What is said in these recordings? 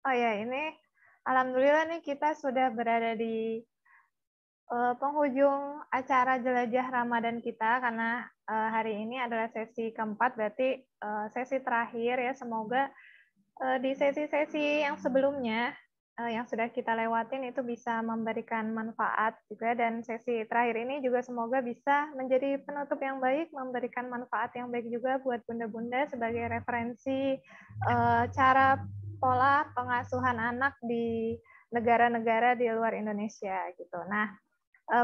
Oh ya, ini alhamdulillah nih kita sudah berada di penghujung acara jelajah Ramadan kita karena hari ini adalah sesi keempat, berarti sesi terakhir ya. Semoga di sesi-sesi yang sebelumnya yang sudah kita lewatin itu bisa memberikan manfaat juga, dan sesi terakhir ini juga semoga bisa menjadi penutup yang baik, memberikan manfaat yang baik juga buat bunda-bunda sebagai referensi cara pola pengasuhan anak di negara-negara di luar Indonesia gitu. Nah,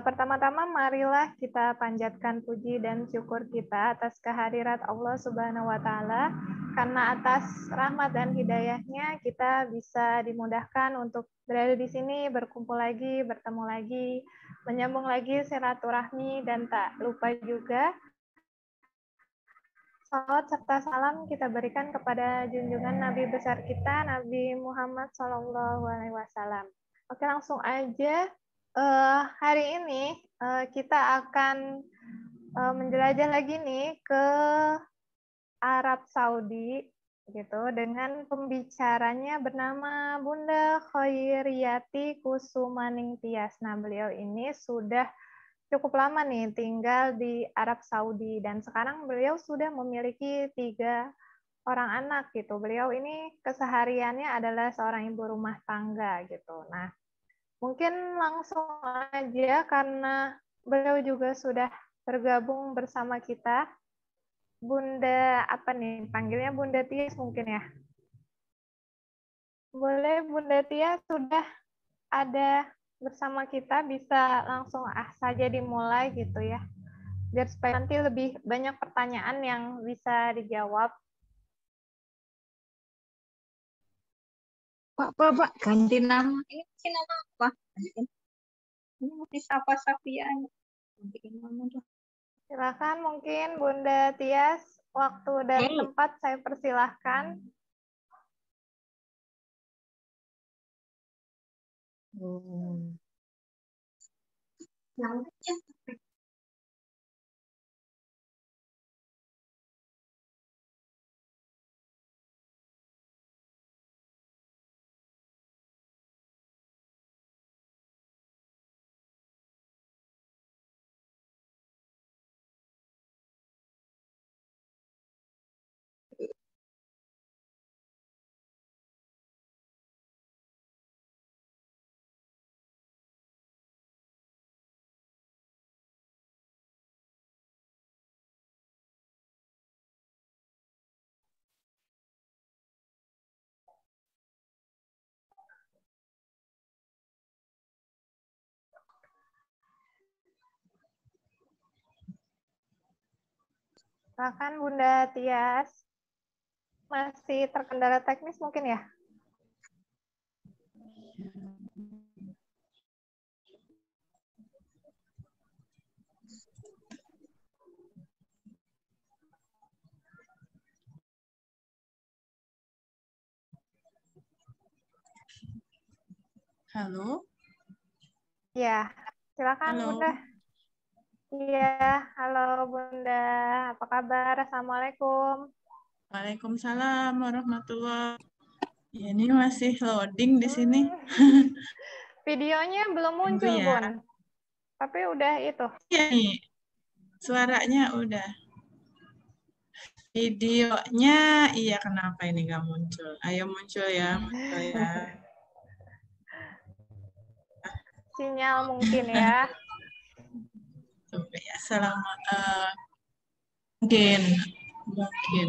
pertama-tama marilah kita panjatkan puji dan syukur kita atas kehadirat Allah Subhanahu wa taala, karena atas rahmat dan hidayahnya kita bisa dimudahkan untuk berada di sini, berkumpul lagi, bertemu lagi, menyambung lagi silaturahmi, dan tak lupa juga salawat serta salam kita berikan kepada junjungan Nabi besar kita, Nabi Muhammad SAW. Oke, langsung aja. Hari ini kita akan menjelajah lagi nih ke Arab Saudi gitu, dengan pembicaranya bernama Bunda Khairiyati Kusumaning Tias. Nah, beliau ini sudah cukup lama nih tinggal di Arab Saudi, dan sekarang beliau sudah memiliki 3 orang anak gitu. Beliau ini kesehariannya adalah seorang ibu rumah tangga gitu. Nah, mungkin langsung aja karena beliau juga sudah bergabung bersama kita. Bunda apa nih? Panggilnya Bunda Tias mungkin ya? Boleh, Bunda Tias sudah ada bersama kita, bisa langsung saja dimulai gitu ya. Biar supaya nanti lebih banyak pertanyaan yang bisa dijawab. Pak, ganti nama. Ini nama apa? Ini mesti Safa Safian. Gantiin nama tuh. Silakan mungkin Bunda Tias, waktu dan tempat saya persilahkan. Silakan Bunda Tias. Masih terkendala teknis mungkin ya? Halo. Ya, silakan Halo. Bunda. Iya, halo Bunda. Apa kabar? Assalamualaikum. Waalaikumsalam warahmatullahi. Ya, ini masih loading di sini. Videonya belum muncul, ya. Bun. Tapi udah itu. Iya nih. Suaranya udah. Videonya, iya kenapa ini nggak muncul? Ayo muncul ya, muncul ya. Sinyal mungkin ya. Coba ya, mungkin.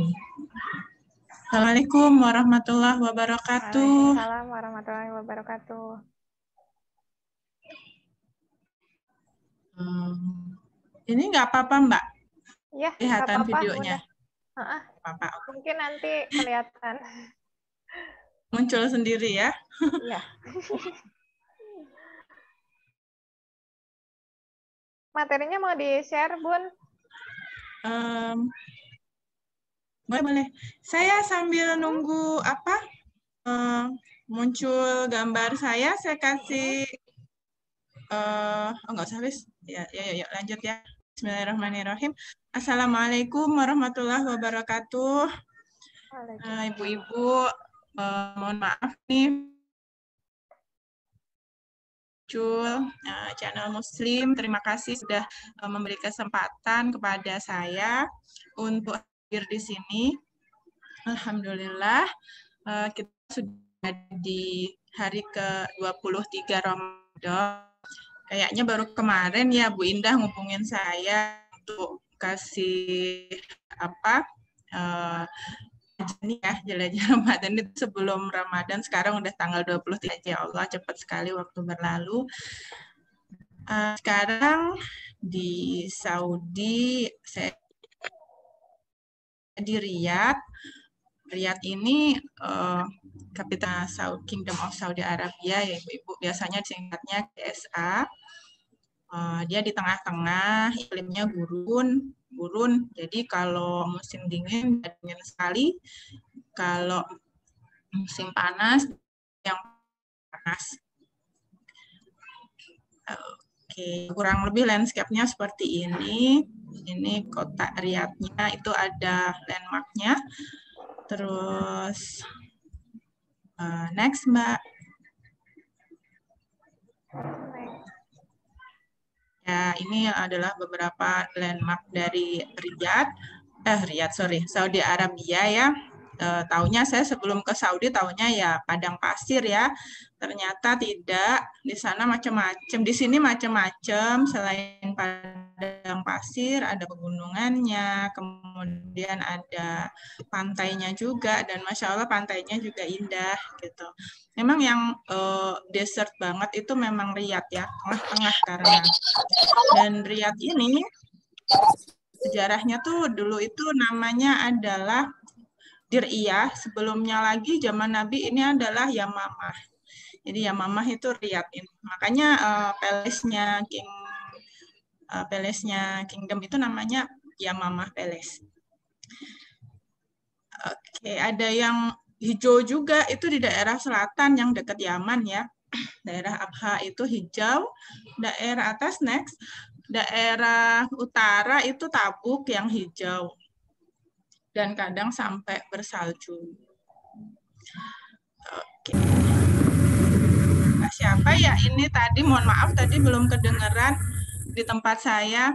Assalamualaikum warahmatullahi wabarakatuh. Waalaikumsalam warahmatullahi wabarakatuh. Ini nggak apa-apa, Mbak? Ya, kelihatan apa-apa, videonya. Apa-apa. Mungkin nanti kelihatan. Muncul sendiri ya. Iya. Materinya mau di-share, Bun? Boleh. Saya sambil nunggu muncul gambar saya kasih nggak usah, wis. Ya, lanjut ya. Bismillahirrahmanirrahim. Assalamualaikum warahmatullahi wabarakatuh. Ibu-ibu, mohon maaf nih, channel Muslim. Terima kasih sudah memberi kesempatan kepada saya untuk hadir di sini. Alhamdulillah, kita sudah di hari ke-23 Ramadan. Kayaknya baru kemarin ya Bu Indah ngubungin saya untuk kasih apa ini ya jelajah Ramadan itu sebelum Ramadan. Sekarang udah tanggal 23, ya Allah cepat sekali waktu berlalu. Sekarang di Saudi, saya di Riyadh. Riyadh ini kapital Kingdom of Saudi Arabia ya Ibu-Ibu, biasanya singkatnya KSA. Dia di tengah-tengah, iklimnya gurun. Jadi kalau musim dingin sekali, kalau musim panas yang panas. Oke, kurang lebih landscape-nya seperti ini. Ini kota Riyadh-nya, itu ada landmark-nya. Terus next Mbak. Ya, ini adalah beberapa landmark dari Saudi Arabia ya. Taunya saya sebelum ke Saudi taunya ya padang pasir ya. Ternyata tidak, di sana macam-macam. Di sini macam-macam, selain padang pasir ada pegunungannya, kemudian ada pantainya juga, dan Masya Allah pantainya juga indah gitu. Memang yang desert banget itu memang Riyadh ya, tengah-tengah karena. Dan Riyadh ini sejarahnya tuh dulu itu namanya adalah Dir'iyah, sebelumnya lagi zaman Nabi ini adalah Yamamah. Jadi Yamamah itu Riyadh ini. Makanya palace-nya Kingdom itu namanya Yamamah Palace. Oke, ada yang hijau juga itu di daerah selatan yang dekat Yaman ya. Daerah Abha itu hijau, daerah atas next, daerah utara itu Tabuk yang hijau. Dan kadang sampai bersalju. Oke. Nah, siapa ya ini tadi? Mohon maaf tadi belum kedengeran di tempat saya.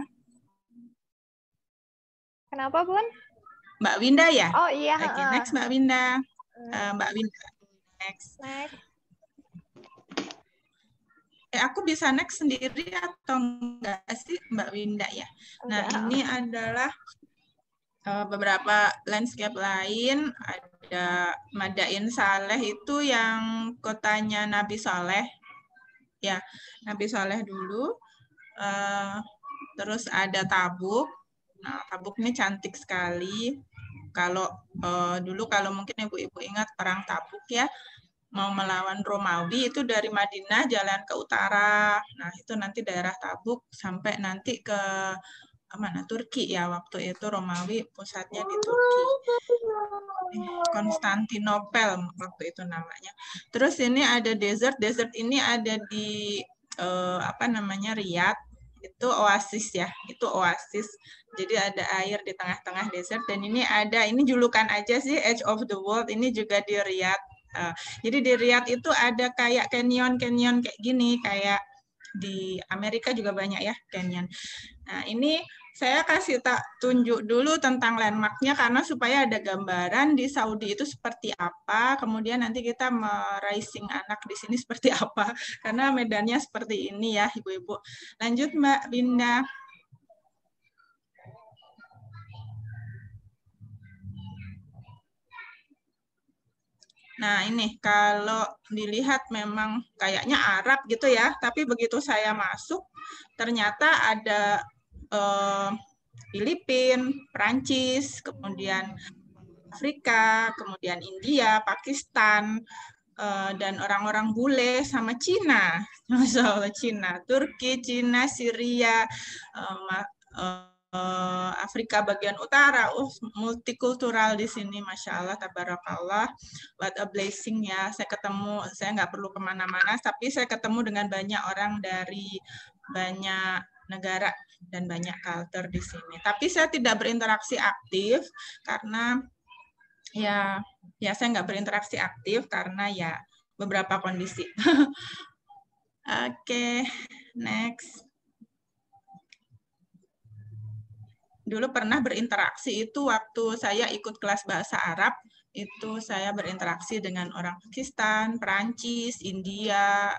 Kenapa, Bun? Mbak Winda ya? Oh iya. Oke, next Mbak Winda. Mbak Winda. Next. Aku bisa next sendiri atau enggak sih Mbak Winda ya? Nah, ini adalah beberapa landscape lain. Ada Madain Saleh itu yang kotanya Nabi Saleh. Ya, Nabi Saleh dulu. Terus ada Tabuk. Nah, Tabuk ini cantik sekali. Kalau dulu kalau mungkin ibu-ibu ingat perang Tabuk ya, mau melawan Romawi itu dari Madinah jalan ke utara. Nah, itu nanti daerah Tabuk sampai nanti ke mana Turki ya, waktu itu Romawi pusatnya di Turki. Konstantinopel waktu itu namanya. Terus ini ada desert ini ada di Riyadh. Itu oasis ya, itu oasis. Jadi ada air di tengah-tengah desert, dan ini julukan aja sih, Edge of the World, ini juga di Riyadh. Jadi di Riyadh itu ada kayak canyon kayak gini, kayak di Amerika juga banyak ya canyon. Nah, ini saya kasih tunjuk dulu tentang landmarknya karena supaya ada gambaran di Saudi itu seperti apa, kemudian nanti kita meraising anak di sini seperti apa, karena medannya seperti ini ya Ibu-Ibu. Lanjut Mbak Winda. Nah ini kalau dilihat memang kayaknya Arab gitu ya, tapi begitu saya masuk ternyata ada Filipina, Prancis, kemudian Afrika, kemudian India, Pakistan, dan orang-orang bule sama Cina. Masya Allah, Cina, Turki, Cina, Syria, Afrika bagian utara, multikultural di sini, Masya Allah, tabarakallah, what a blessing ya, saya nggak perlu kemana-mana, tapi saya ketemu dengan banyak orang dari banyak negara dan banyak culture di sini. Tapi saya tidak berinteraksi aktif, karena ya saya nggak berinteraksi aktif karena ya beberapa kondisi. Oke, next. Dulu pernah berinteraksi itu waktu saya ikut kelas bahasa Arab, itu saya berinteraksi dengan orang Pakistan, Perancis, India,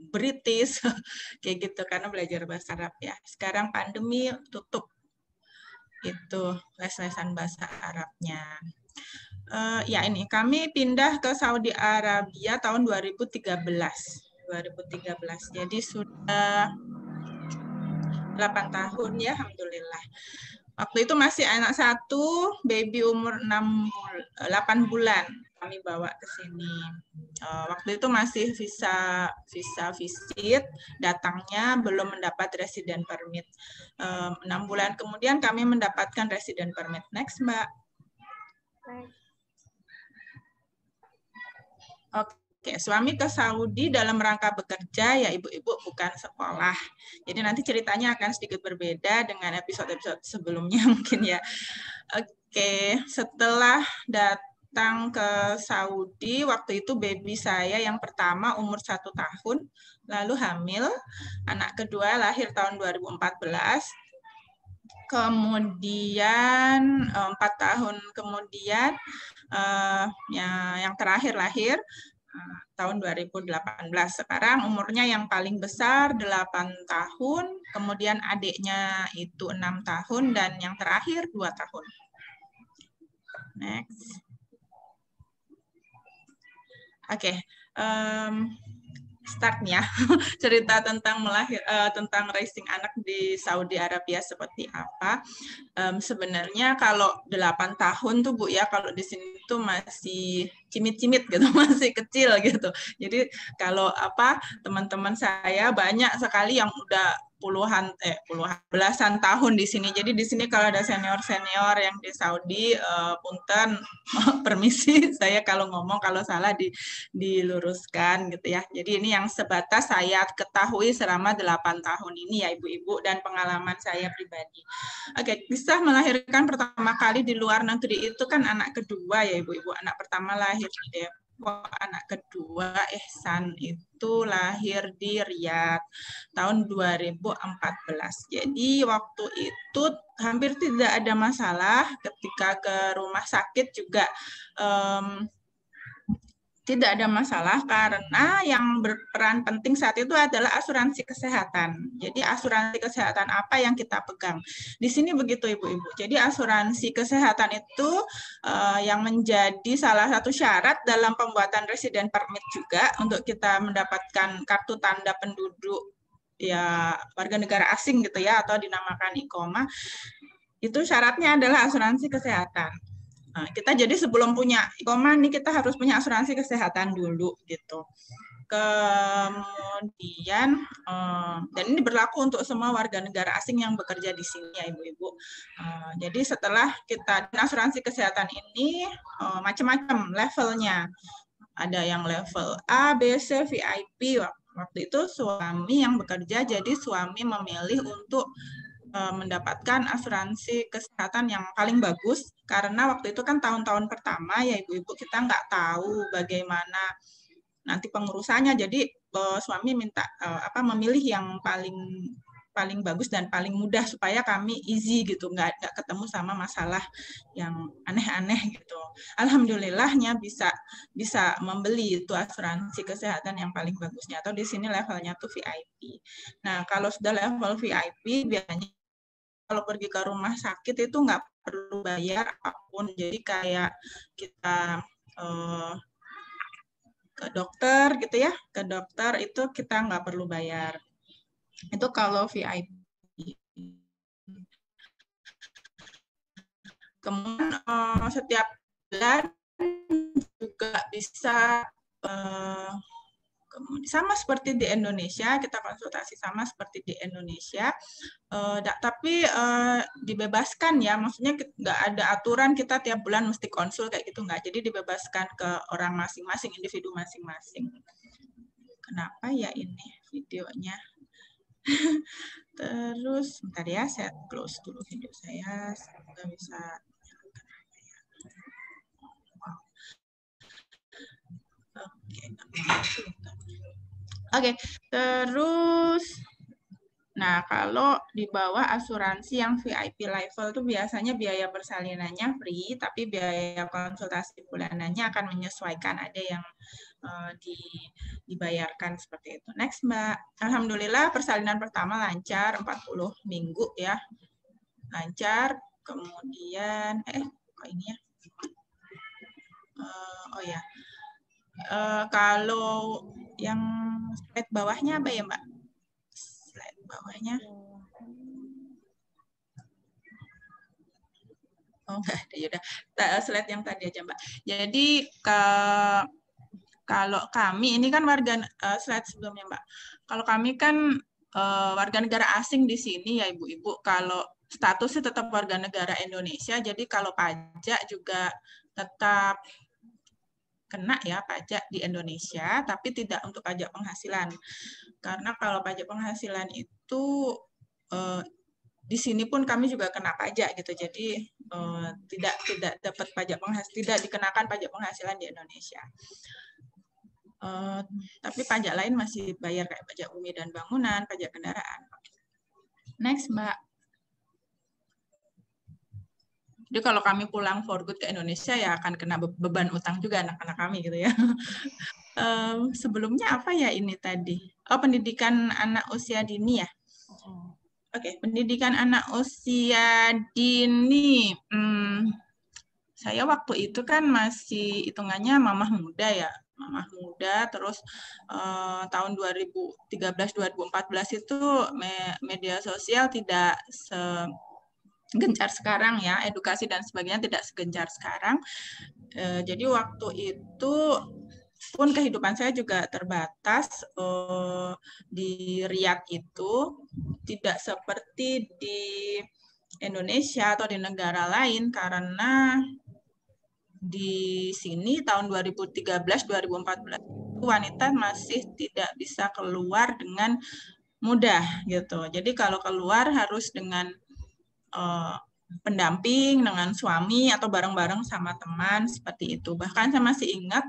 British, kayak gitu, karena belajar bahasa Arab ya. Sekarang pandemi tutup itu les-lesan bahasa Arabnya. Ya ini, kami pindah ke Saudi Arabia tahun 2013. Jadi sudah 8 tahun ya, alhamdulillah. Waktu itu masih anak satu, baby umur 8 bulan kami bawa ke sini. Waktu itu masih visa visit, datangnya belum mendapat resident permit. 6 bulan kemudian kami mendapatkan resident permit. Next, Mbak. Oke, suami ke Saudi dalam rangka bekerja ya ibu-ibu, bukan sekolah. Jadi nanti ceritanya akan sedikit berbeda dengan episode-episode sebelumnya mungkin ya. Oke, setelah datang ke Saudi, waktu itu baby saya yang pertama umur 1 tahun, lalu hamil, anak kedua lahir tahun 2014, kemudian 4 tahun kemudian yang terakhir lahir tahun 2018. Sekarang umurnya yang paling besar 8 tahun, kemudian adiknya itu 6 tahun, dan yang terakhir 2 tahun. Next. Oke, startnya cerita tentang tentang raising anak di Saudi Arabia seperti apa. Sebenarnya kalau 8 tahun tuh Bu ya, kalau di sini tuh masih cimit-cimit gitu, masih kecil gitu. Jadi kalau teman-teman saya banyak sekali yang udah puluhan belasan tahun di sini. Jadi di sini kalau ada senior-senior yang di Saudi, punten permisi saya kalau ngomong kalau salah diluruskan gitu ya. Jadi ini yang sebatas saya ketahui selama 8 tahun ini ya ibu-ibu, dan pengalaman saya pribadi. Oke, kisah melahirkan pertama kali di luar negeri itu kan anak kedua ya ibu-ibu. Anak pertama lahir di Depok, anak kedua Ihsan itu lahir di Riyadh tahun 2014. Jadi waktu itu hampir tidak ada masalah, ketika ke rumah sakit juga tidak ada masalah, karena yang berperan penting saat itu adalah asuransi kesehatan. Jadi asuransi kesehatan apa yang kita pegang. Di sini begitu ibu-ibu. Jadi asuransi kesehatan itu yang menjadi salah satu syarat dalam pembuatan resident permit juga untuk kita mendapatkan kartu tanda penduduk ya warga negara asing gitu ya, atau dinamakan iqomah. Itu syaratnya adalah asuransi kesehatan. Nah, kita jadi sebelum punya iqomah nih kita harus punya asuransi kesehatan dulu gitu. Kemudian dan ini berlaku untuk semua warga negara asing yang bekerja di sini ya ibu-ibu. Jadi setelah kita asuransi kesehatan ini macam-macam levelnya. Ada yang level A, B, C, VIP. Waktu itu suami yang bekerja, jadi suami memilih untuk mendapatkan asuransi kesehatan yang paling bagus, karena waktu itu kan tahun-tahun pertama ya ibu-ibu, kita nggak tahu bagaimana nanti pengurusannya, jadi suami minta memilih yang paling bagus dan paling mudah supaya kami easy gitu, nggak ketemu sama masalah yang aneh-aneh gitu. Alhamdulillahnya bisa membeli itu asuransi kesehatan yang paling bagusnya, atau di sini levelnya tuh VIP. Nah kalau sudah level VIP biasanya kalau pergi ke rumah sakit itu nggak perlu bayar apapun. Jadi kayak kita ke dokter gitu ya, ke dokter itu kita nggak perlu bayar. Itu kalau VIP. Kemudian setiap bulan juga bisa sama seperti di Indonesia, kita konsultasi sama seperti di Indonesia, tapi dibebaskan ya, maksudnya nggak ada aturan kita tiap bulan mesti konsul kayak gitu, nggak. Jadi dibebaskan ke orang masing-masing, individu masing-masing. Kenapa ya ini videonya? Terus, bentar ya, saya close dulu video saya, semoga bisa. Oke, terus nah, kalau di bawah asuransi yang VIP level itu biasanya biaya persalinannya free, tapi biaya konsultasi bulanannya akan menyesuaikan, ada yang dibayarkan seperti itu. Next, Mbak. Alhamdulillah persalinan pertama lancar, 40 minggu ya. Lancar, kemudian, kok ini ya? Oh ya, kalau yang slide bawahnya apa ya, Mbak? Slide bawahnya. Oh, enggak ada, yaudah. Slide yang tadi aja, Mbak. Jadi, kalau kami, ini kan slide sebelumnya, Mbak. Kalau kami kan warga negara asing di sini ya, Ibu-Ibu. Kalau statusnya tetap warga negara Indonesia, jadi kalau pajak juga tetap kena ya pajak di Indonesia, tapi tidak untuk pajak penghasilan. Karena kalau pajak penghasilan itu di sini pun kami juga kena pajak gitu, jadi tidak dapat pajak penghasilan, tidak dikenakan pajak penghasilan di Indonesia. Tapi pajak lain masih bayar kayak pajak bumi dan bangunan, pajak kendaraan. Next, Mbak. Jadi kalau kami pulang for good ke Indonesia ya akan kena beban utang juga anak-anak kami gitu ya. Sebelumnya apa ya ini tadi? Oh, pendidikan anak usia dini ya. Oke, pendidikan anak usia dini. Saya waktu itu kan masih hitungannya mamah muda ya. Mamah muda, terus tahun 2013-2014 itu media sosial tidak segencar sekarang ya, edukasi dan sebagainya tidak segencar sekarang. Jadi waktu itu pun kehidupan saya juga terbatas. Di Riyadh itu tidak seperti di Indonesia atau di negara lain, karena di sini tahun 2013-2014 wanita masih tidak bisa keluar dengan mudah gitu. Jadi kalau keluar harus dengan pendamping, dengan suami atau bareng-bareng sama teman seperti itu. Bahkan saya masih ingat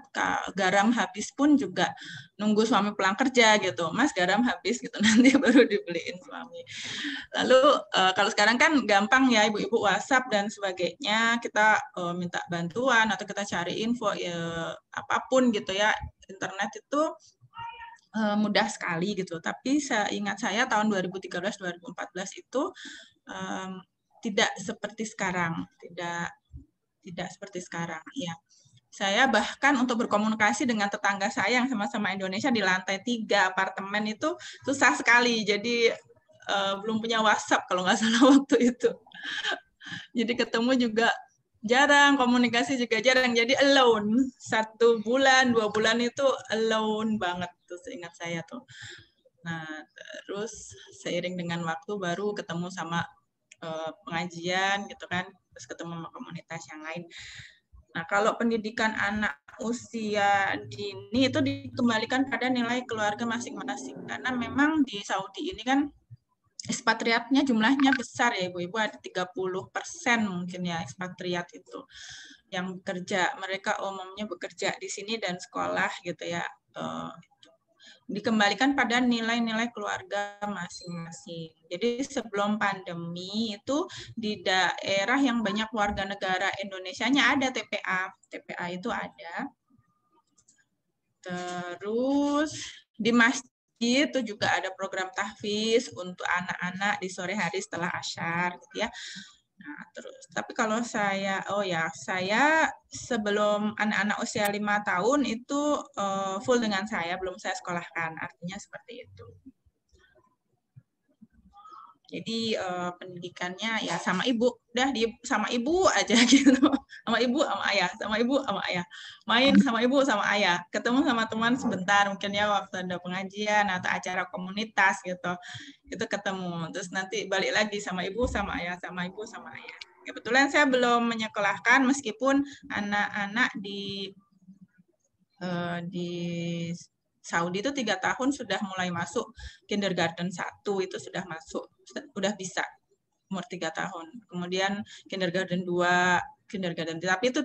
garam habis pun juga nunggu suami pulang kerja gitu. Mas, garam habis gitu, nanti baru dibeliin suami. Lalu kalau sekarang kan gampang ya, ibu-ibu WhatsApp dan sebagainya, kita minta bantuan atau kita cari info ya, apapun gitu ya. Internet itu mudah sekali gitu. Tapi ingat saya tahun 2013-2014 itu tidak seperti sekarang, tidak seperti sekarang. Ya, saya bahkan untuk berkomunikasi dengan tetangga saya yang sama-sama Indonesia di lantai 3 apartemen itu susah sekali. Jadi belum punya WhatsApp kalau nggak salah waktu itu. Jadi ketemu juga jarang, komunikasi juga jarang. Jadi alone, 1 bulan, 2 bulan itu alone banget tuh, seingat saya tuh. Nah, terus seiring dengan waktu baru ketemu sama pengajian gitu kan, terus ketemu sama komunitas yang lain. Nah, kalau pendidikan anak usia dini itu dikembalikan pada nilai keluarga masing-masing, karena memang di Saudi ini kan ekspatriatnya jumlahnya besar ya Ibu-Ibu, ada 30% mungkin ya ekspatriat itu yang bekerja. Mereka umumnya bekerja di sini dan sekolah gitu ya. Dikembalikan pada nilai-nilai keluarga masing-masing. Jadi sebelum pandemi itu di daerah yang banyak warga negara Indonesianya ada TPA. TPA itu ada. Terus di masjid itu juga ada program tahfiz untuk anak-anak di sore hari setelah asyar gitu ya. Nah, terus tapi kalau saya saya sebelum anak-anak usia 5 tahun itu full dengan saya, belum saya sekolahkan, artinya seperti itu. Jadi pendidikannya ya sama ibu, udah sama ibu aja gitu, sama ibu sama ayah, sama ibu sama ayah, main sama ibu sama ayah, ketemu sama teman sebentar mungkin ya waktu ada pengajian atau acara komunitas gitu, itu ketemu, terus nanti balik lagi sama ibu sama ayah, sama ibu sama ayah. Kebetulan saya belum menyekolahkan meskipun anak-anak di Saudi itu 3 tahun sudah mulai masuk kindergarten 1, itu sudah masuk, sudah bisa umur 3 tahun. Kemudian kindergarten 2, kindergarten. Tapi itu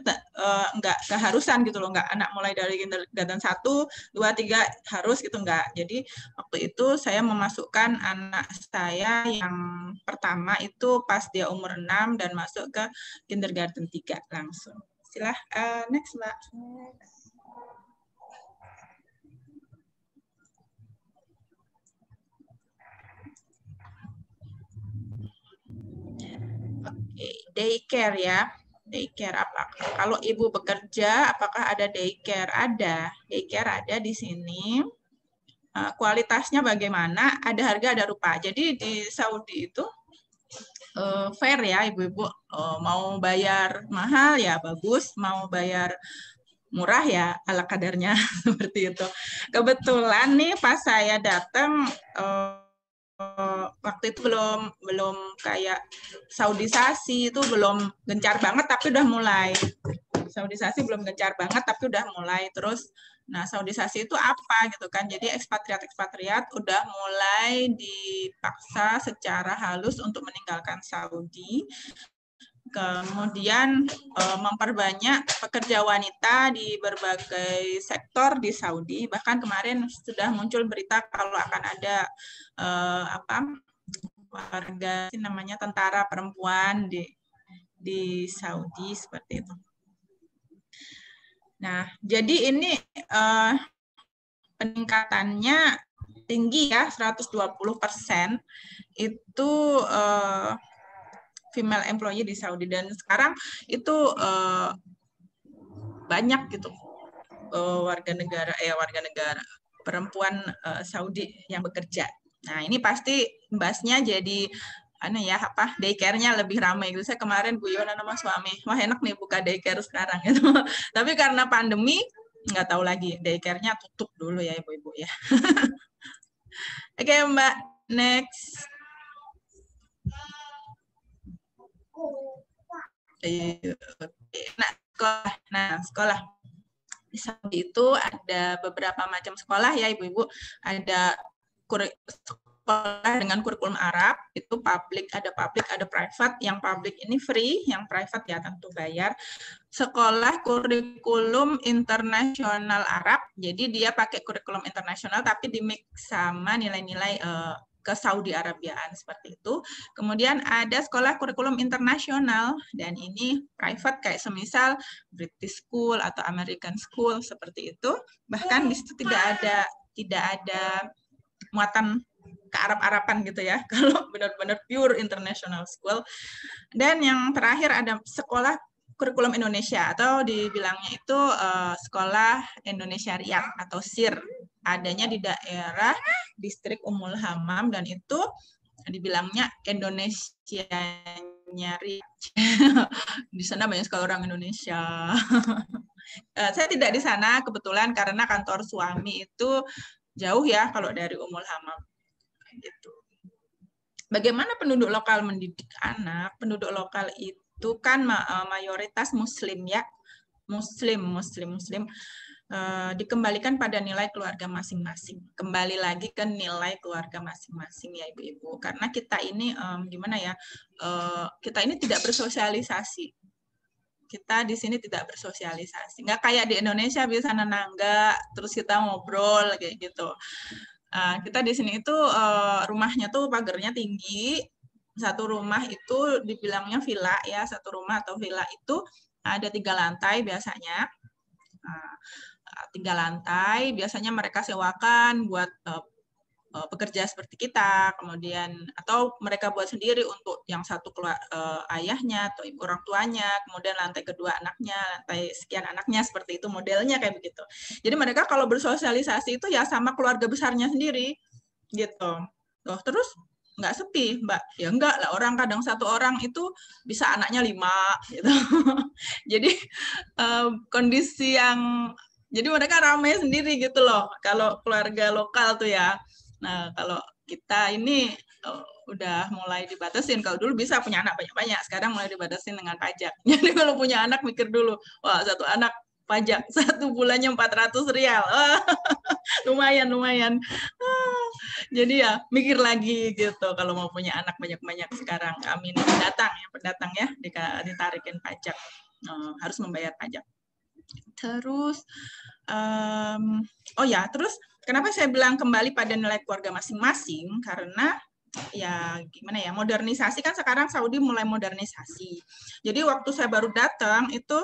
nggak keharusan gitu loh, nggak anak mulai dari kindergarten 1, 2, 3 harus gitu, nggak. Jadi waktu itu saya memasukkan anak saya yang pertama itu pas dia umur 6 dan masuk ke kindergarten 3 langsung. Next Mbak. Next. Oke, daycare ya. Daycare apa? Kalau ibu bekerja, apakah ada daycare? Ada. Daycare ada di sini. Kualitasnya bagaimana? Ada harga, ada rupa. Jadi di Saudi itu fair ya ibu-ibu. Mau bayar mahal ya bagus, mau bayar murah ya ala kadarnya seperti itu. Kebetulan nih pas saya datang waktu itu belum kayak saudisasi, itu belum gencar banget tapi udah mulai. Saudisasi belum gencar banget tapi udah mulai. Terus nah saudisasi itu apa gitu kan. Jadi ekspatriat udah mulai dipaksa secara halus untuk meninggalkan Saudi. Kemudian memperbanyak pekerja wanita di berbagai sektor di Saudi. Bahkan kemarin sudah muncul berita kalau akan ada warga namanya tentara perempuan di Saudi seperti itu. Nah, jadi ini peningkatannya tinggi ya, 120% itu female employee di Saudi, dan sekarang itu banyak gitu warga negara perempuan Saudi yang bekerja. Nah, ini pasti mbasnya jadi daycare-nya lebih ramai gitu. Saya kemarin guyonan sama suami, wah enak nih buka daycare sekarang gitu. Tapi karena pandemi nggak tahu lagi, daycare-nya tutup dulu ya ibu-ibu ya. Oke Mbak, next. Sekolah di Saudi itu ada beberapa macam sekolah ya ibu-ibu. Ada sekolah dengan kurikulum Arab, itu public, ada private. Yang public ini free, yang private ya tentu bayar. Sekolah kurikulum internasional Arab, jadi dia pakai kurikulum internasional tapi dimix sama nilai-nilai ke Saudi Arabiaan seperti itu. Kemudian ada sekolah kurikulum internasional, dan ini private kayak semisal British School atau American School seperti itu. Bahkan di situ tidak ada muatan ke Arab-Araban gitu ya, kalau benar-benar pure international school. Dan yang terakhir ada sekolah kurikulum Indonesia, atau dibilangnya itu sekolah Indonesia Riyadh atau SIR, adanya di daerah distrik Ummul Hammam, dan itu dibilangnya Indonesianya Riyadh. Di sana banyak sekali orang Indonesia. Saya tidak di sana kebetulan karena kantor suami itu jauh ya kalau dari Ummul Hammam. Gitu. Bagaimana penduduk lokal mendidik anak? Penduduk lokal itu kan mayoritas Muslim ya, Muslim. Dikembalikan pada nilai keluarga masing-masing. Kembali lagi ke nilai keluarga masing-masing ya ibu-ibu. Karena kita ini kita ini tidak bersosialisasi. Kita di sini tidak bersosialisasi. Nggak kayak di Indonesia bisa nenangga, terus kita ngobrol kayak gitu. Kita di sini itu rumahnya tuh pagarnya tinggi. Satu rumah itu dibilangnya villa ya, satu rumah atau villa itu ada 3 lantai biasanya. 3 lantai biasanya mereka sewakan buat pekerja seperti kita, kemudian atau mereka buat sendiri untuk yang satu ayahnya atau ibu orang tuanya, kemudian lantai kedua anaknya, lantai sekian anaknya, seperti itu modelnya kayak begitu. Jadi mereka kalau bersosialisasi itu ya sama keluarga besarnya sendiri gitu. Terus nggak sepi Mbak? Ya enggak lah, orang kadang satu orang itu bisa anaknya 5 gitu. Jadi kondisi yang jadi mereka ramai sendiri gitu loh kalau keluarga lokal tuh ya. Nah, kalau kita ini udah mulai dibatasin. Kalau dulu bisa punya anak banyak-banyak, sekarang mulai dibatasin dengan pajak. Jadi kalau punya anak mikir dulu, wah satu anak pajak, 1 bulannya 400 rial. Lumayan. Jadi ya mikir lagi gitu kalau mau punya anak banyak-banyak sekarang. Kami ini pendatang ya, ditarikin pajak. harus membayar pajak. Terus, terus kenapa saya bilang kembali pada nilai keluarga masing-masing? Karena ya gimana ya, modernisasi kan sekarang Saudi mulai modernisasi. Jadi waktu saya baru datang itu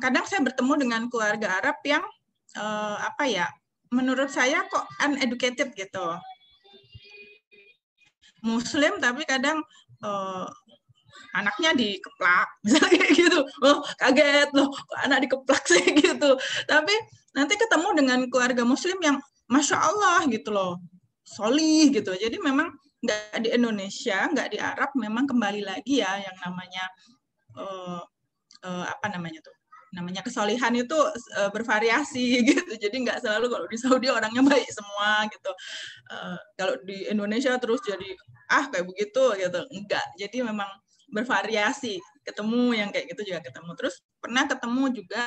kadang saya bertemu dengan keluarga Arab yang menurut saya kok uneducated gitu. Muslim tapi kadang anaknya dikeplak, misalnya kayak gitu. Oh, kaget loh, anak dikeplak sih gitu. Tapi nanti ketemu dengan keluarga Muslim yang Masya Allah gitu loh, solih gitu. Jadi memang nggak di Indonesia, nggak di Arab, memang kembali lagi ya yang namanya namanya kesolihan itu bervariasi gitu. Jadi nggak selalu kalau di Saudi orangnya baik semua gitu. Kalau di Indonesia terus jadi kayak begitu gitu. Enggak. Jadi memang bervariasi. Ketemu yang kayak gitu juga ketemu. Terus pernah ketemu juga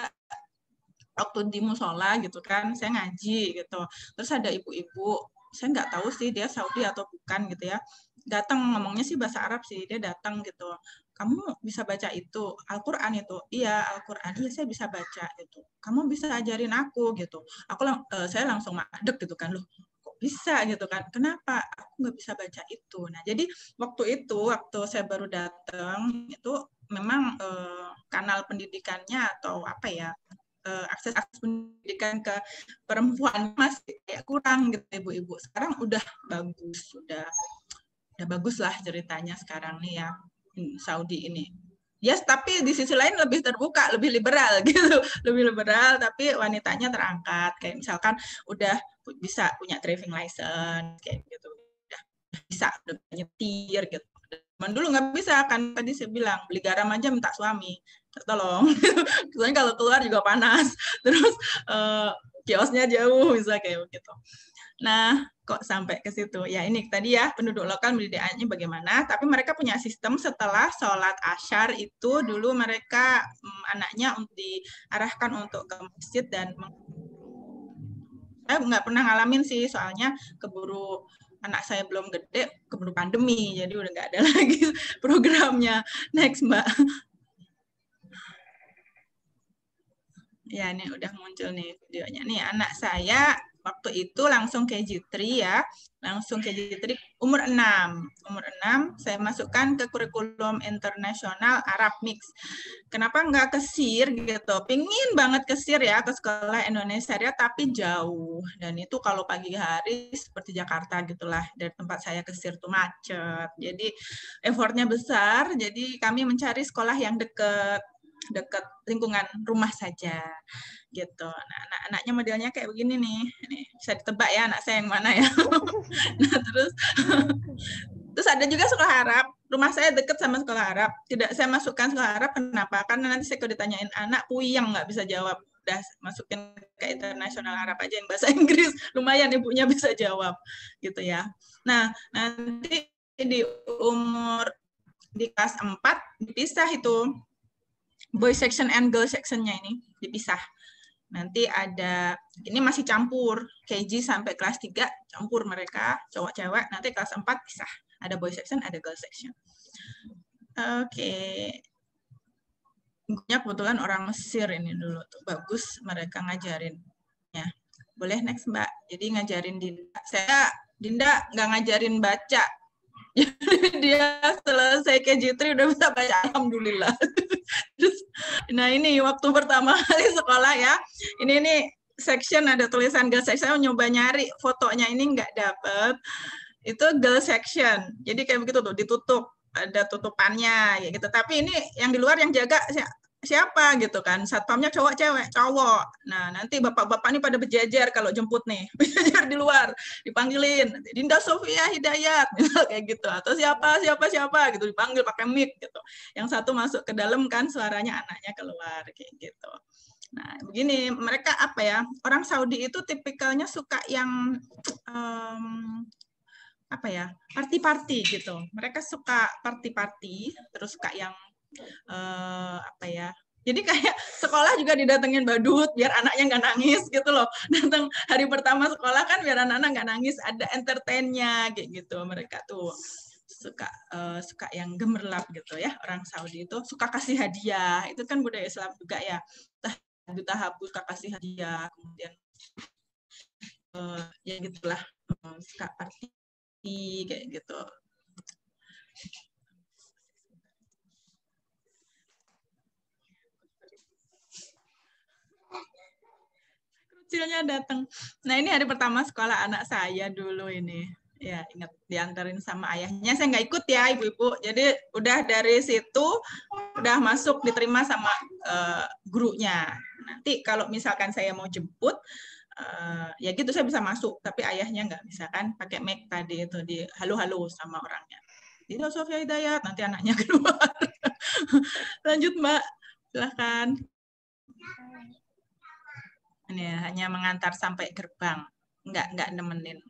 waktu di musola gitu kan, saya ngaji gitu. Terus ada ibu-ibu, saya nggak tahu sih dia Saudi atau bukan gitu ya. Datang ngomongnya sih bahasa Arab sih, dia datang gitu. Kamu bisa baca itu, Al-Quran itu? Iya, Al-Quran. Iya, saya bisa baca itu. Kamu bisa ajarin aku gitu. Saya langsung madeg gitu kan, loh kok bisa gitu kan? Kenapa? Aku nggak bisa baca itu. Nah, jadi waktu saya baru datang itu memang kanal pendidikannya atau akses pendidikan ke perempuan masih kayak kurang gitu ibu-ibu. Sekarang udah bagus lah ceritanya sekarang nih ya Saudi ini. Yes, tapi di sisi lain lebih terbuka, lebih liberal gitu, lebih liberal tapi wanitanya terangkat. Kayak misalkan udah bisa punya driving license kayak gitu, udah nyetir gitu. Cuman dulu nggak bisa kan, tadi saya bilang beli garam aja minta suami tolong. Soalnya kalau keluar juga panas. Terus kiosnya jauh misalnya kayak begitu. Nah, kok sampai ke situ? Ya ini tadi ya penduduk lokal pendidikannya bagaimana, tapi mereka punya sistem setelah sholat asyar itu dulu mereka anaknya diarahkan untuk ke masjid dan saya nggak pernah ngalamin sih soalnya keburu anak saya belum gede, keburu pandemi, jadi udah nggak ada lagi programnya. Next, Mbak. Ya, ini udah muncul nih videonya. Nih, anak saya waktu itu langsung KG3 ya, langsung KG3 umur 6. Umur 6 saya masukkan ke kurikulum internasional Arab Mix. Kenapa nggak ke SIR gitu? Pingin banget ke SIR ya, ke sekolah Indonesia ya, tapi jauh. Dan itu kalau pagi hari seperti Jakarta gitulah, dari tempat saya ke SIR tuh macet. Jadi effortnya besar, jadi kami mencari sekolah yang dekat lingkungan rumah saja gitu. Nah, anak-anaknya modelnya kayak begini nih. Ini bisa ditebak ya anak saya yang mana ya. Nah, terus ada juga sekolah Arab. Rumah saya dekat sama sekolah Arab. Tidak saya masukkan sekolah Arab, kenapa? Karena nanti saya kalau ditanyain anak puyeng nggak bisa jawab. Udah masukin ke internasional Arab aja yang bahasa Inggris. Lumayan ibunya bisa jawab gitu ya. Nah, nanti di kelas 4 dipisah itu. Boy section and girl sectionnya ini dipisah. Nanti ada, ini masih campur, KG sampai kelas 3 campur mereka, cowok-cewek, nanti kelas 4 pisah. Ada boy section, ada girl section. Oke. Gurunya kebetulan orang Mesir ini dulu, tuh bagus mereka ngajarin. Ya. Boleh next Mbak, jadi ngajarin Dinda nggak ngajarin baca. Jadi dia selesai KG3 udah bisa baca, alhamdulillah. Nah ini waktu pertama kali sekolah ya, ini section ada tulisan girl section, saya nyoba nyari fotonya ini nggak dapet, itu girl section, jadi kayak begitu tuh ditutup, ada tutupannya ya gitu, tapi ini yang di luar yang jaga siapa gitu kan, satpamnya cowok cewek, cowok. Nah nanti bapak-bapak ini pada berjajar kalau jemput nih, berjajar di luar, dipanggilin, Dinda Sofia Hidayat, kayak gitu, atau siapa gitu, dipanggil pakai mic gitu. Yang satu masuk ke dalam kan suaranya anaknya keluar kayak gitu. Nah begini, mereka apa ya, orang Saudi itu tipikalnya suka yang party-party gitu. Mereka suka party-party, terus suka yang jadi kayak sekolah juga didatengin badut biar anaknya nggak nangis gitu loh. Datang hari pertama sekolah kan biar anak-anak nggak nangis, ada entertainnya kayak gitu mereka tuh. suka yang gemerlap gitu ya. Orang Saudi itu suka kasih hadiah. Itu kan budaya Islam juga ya. Duta habu suka kasih hadiah, kemudian ya gitulah, suka party kayak gitu. Kecilnya datang. Nah, ini hari pertama sekolah anak saya dulu ini. Ya, ingat diantarin sama ayahnya. Saya nggak ikut ya, ibu-ibu. Jadi udah dari situ udah masuk diterima sama gurunya. Nanti kalau misalkan saya mau jemput, ya gitu saya bisa masuk. Tapi ayahnya nggak bisa kan, pakai mic tadi itu di halo-halo sama orangnya. Tidak Sofia Hidayat, nanti anaknya keluar. Lanjut Mbak, silahkan. Ini ya, hanya mengantar sampai gerbang, nggak nemenin.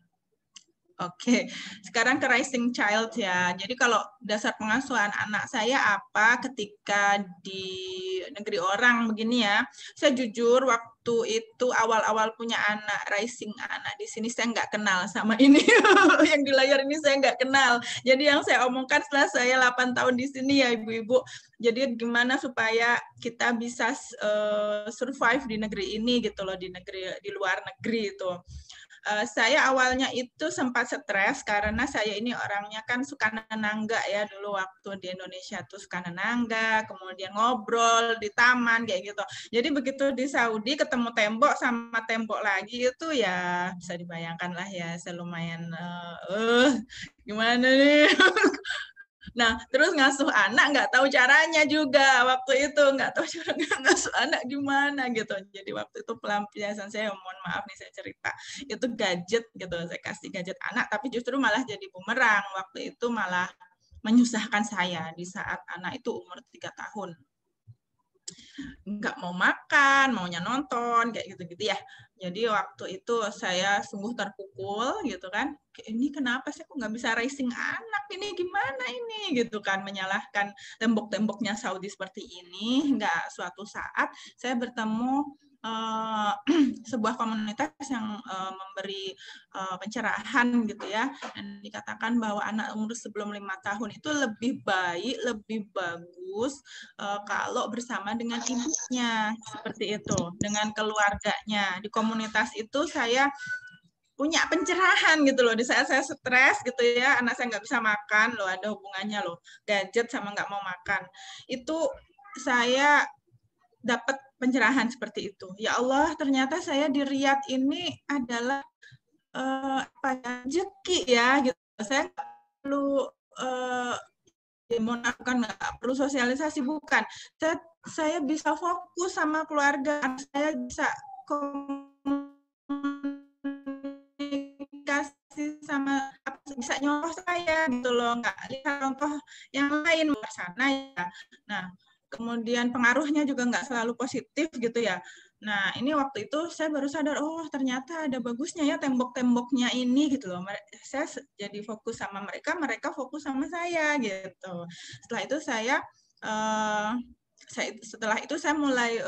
Oke, sekarang ke raising child ya. Jadi kalau dasar pengasuhan anak saya apa ketika di negeri orang begini ya. Saya jujur waktu itu awal-awal punya anak, raising anak di sini saya nggak kenal sama ini. Yang di layar ini saya nggak kenal. Jadi yang saya omongkan setelah saya 8 tahun di sini ya ibu-ibu. Jadi gimana supaya kita bisa survive di negeri ini gitu loh, di luar negeri itu. Saya awalnya itu sempat stres karena saya ini orangnya kan suka nenangga ya dulu waktu di Indonesia tuh suka nenangga, kemudian ngobrol di taman kayak gitu. Jadi begitu di Saudi ketemu tembok sama tembok lagi itu ya bisa dibayangkan lah ya, saya lumayan gimana nih. Nah, terus ngasuh anak nggak tahu caranya juga waktu itu, nggak tahu cara ngasuh anak gimana gitu. Jadi waktu itu pelampiasan saya, mohon maaf nih saya cerita, itu gadget gitu, saya kasih gadget anak, tapi justru malah jadi bumerang. Waktu itu malah menyusahkan saya di saat anak itu umur 3 tahun. Nggak mau makan, maunya nonton, kayak gitu-gitu ya. Jadi waktu itu saya sungguh terpukul gitu kan. Ini kenapa sih kok nggak bisa raising anak ini, gimana ini gitu kan, menyalahkan tembok-temboknya Saudi seperti ini. Nggak, suatu saat saya bertemu sebuah komunitas yang memberi pencerahan gitu ya, dan dikatakan bahwa anak umur sebelum 5 tahun itu lebih baik, lebih bagus kalau bersama dengan ibunya, seperti itu, dengan keluarganya. Di komunitas itu saya punya pencerahan gitu loh, di saat saya stres gitu ya, anak saya nggak bisa makan loh, ada hubungannya loh, gadget sama nggak mau makan. Itu saya dapat pencerahan seperti itu. Ya Allah, ternyata saya di Riyadh ini adalah rezeki ya gitu. Saya nggak perlu nggak perlu sosialisasi, bukan. Saya bisa fokus sama keluarga, saya bisa komunikasi sama, bisa nyontoh saya gitu loh, nggak lihat contoh yang lain di sana ya. Nah, kemudian pengaruhnya juga nggak selalu positif gitu ya. Nah, ini waktu itu saya baru sadar, oh ternyata ada bagusnya ya tembok-temboknya ini gitu loh. Saya jadi fokus sama mereka, mereka fokus sama saya gitu. Setelah itu setelah itu saya mulai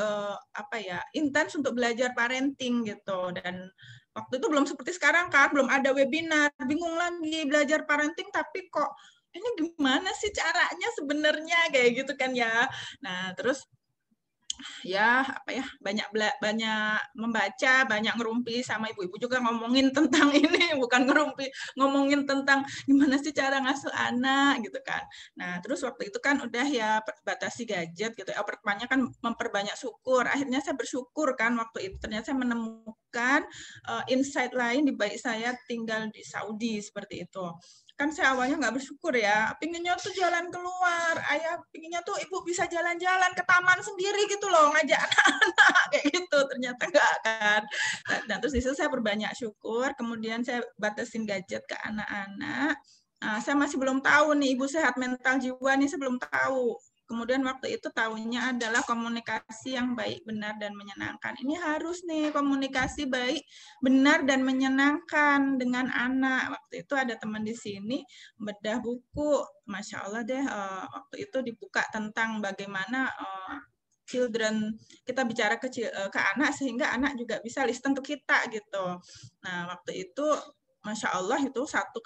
intens untuk belajar parenting gitu. Dan waktu itu belum seperti sekarang kan, belum ada webinar, bingung lagi belajar parenting, tapi kok ini gimana sih caranya sebenarnya kayak gitu kan ya. Nah, terus ya banyak membaca, banyak ngerumpi sama ibu-ibu juga ngomongin tentang ini, bukan ngerumpi, ngomongin tentang gimana sih cara ngasuh anak gitu kan. Nah, terus waktu itu kan udah ya batasi gadget gitu. Pertamanya kan memperbanyak syukur. Akhirnya saya bersyukur kan waktu itu ternyata saya menemukan insight lain di balik saya tinggal di Saudi seperti itu. Kan saya awalnya nggak bersyukur ya, pinginnya tuh jalan keluar, ayah pinginnya tuh ibu bisa jalan-jalan ke taman sendiri gitu loh, ngajak anak-anak kayak gitu, ternyata enggak kan. Dan terus di situ saya berbanyak syukur, kemudian saya batasin gadget ke anak-anak. Saya masih belum tahu nih ibu sehat mental jiwa nih, saya belum tahu. Kemudian waktu itu tahunya adalah komunikasi yang baik, benar, dan menyenangkan. Ini harus nih komunikasi baik, benar, dan menyenangkan dengan anak. Waktu itu ada teman di sini bedah buku, Masya Allah deh, waktu itu dibuka tentang bagaimana children, kita bicara ke anak sehingga anak juga bisa listen to kita gitu. Nah, waktu itu Masya Allah itu satu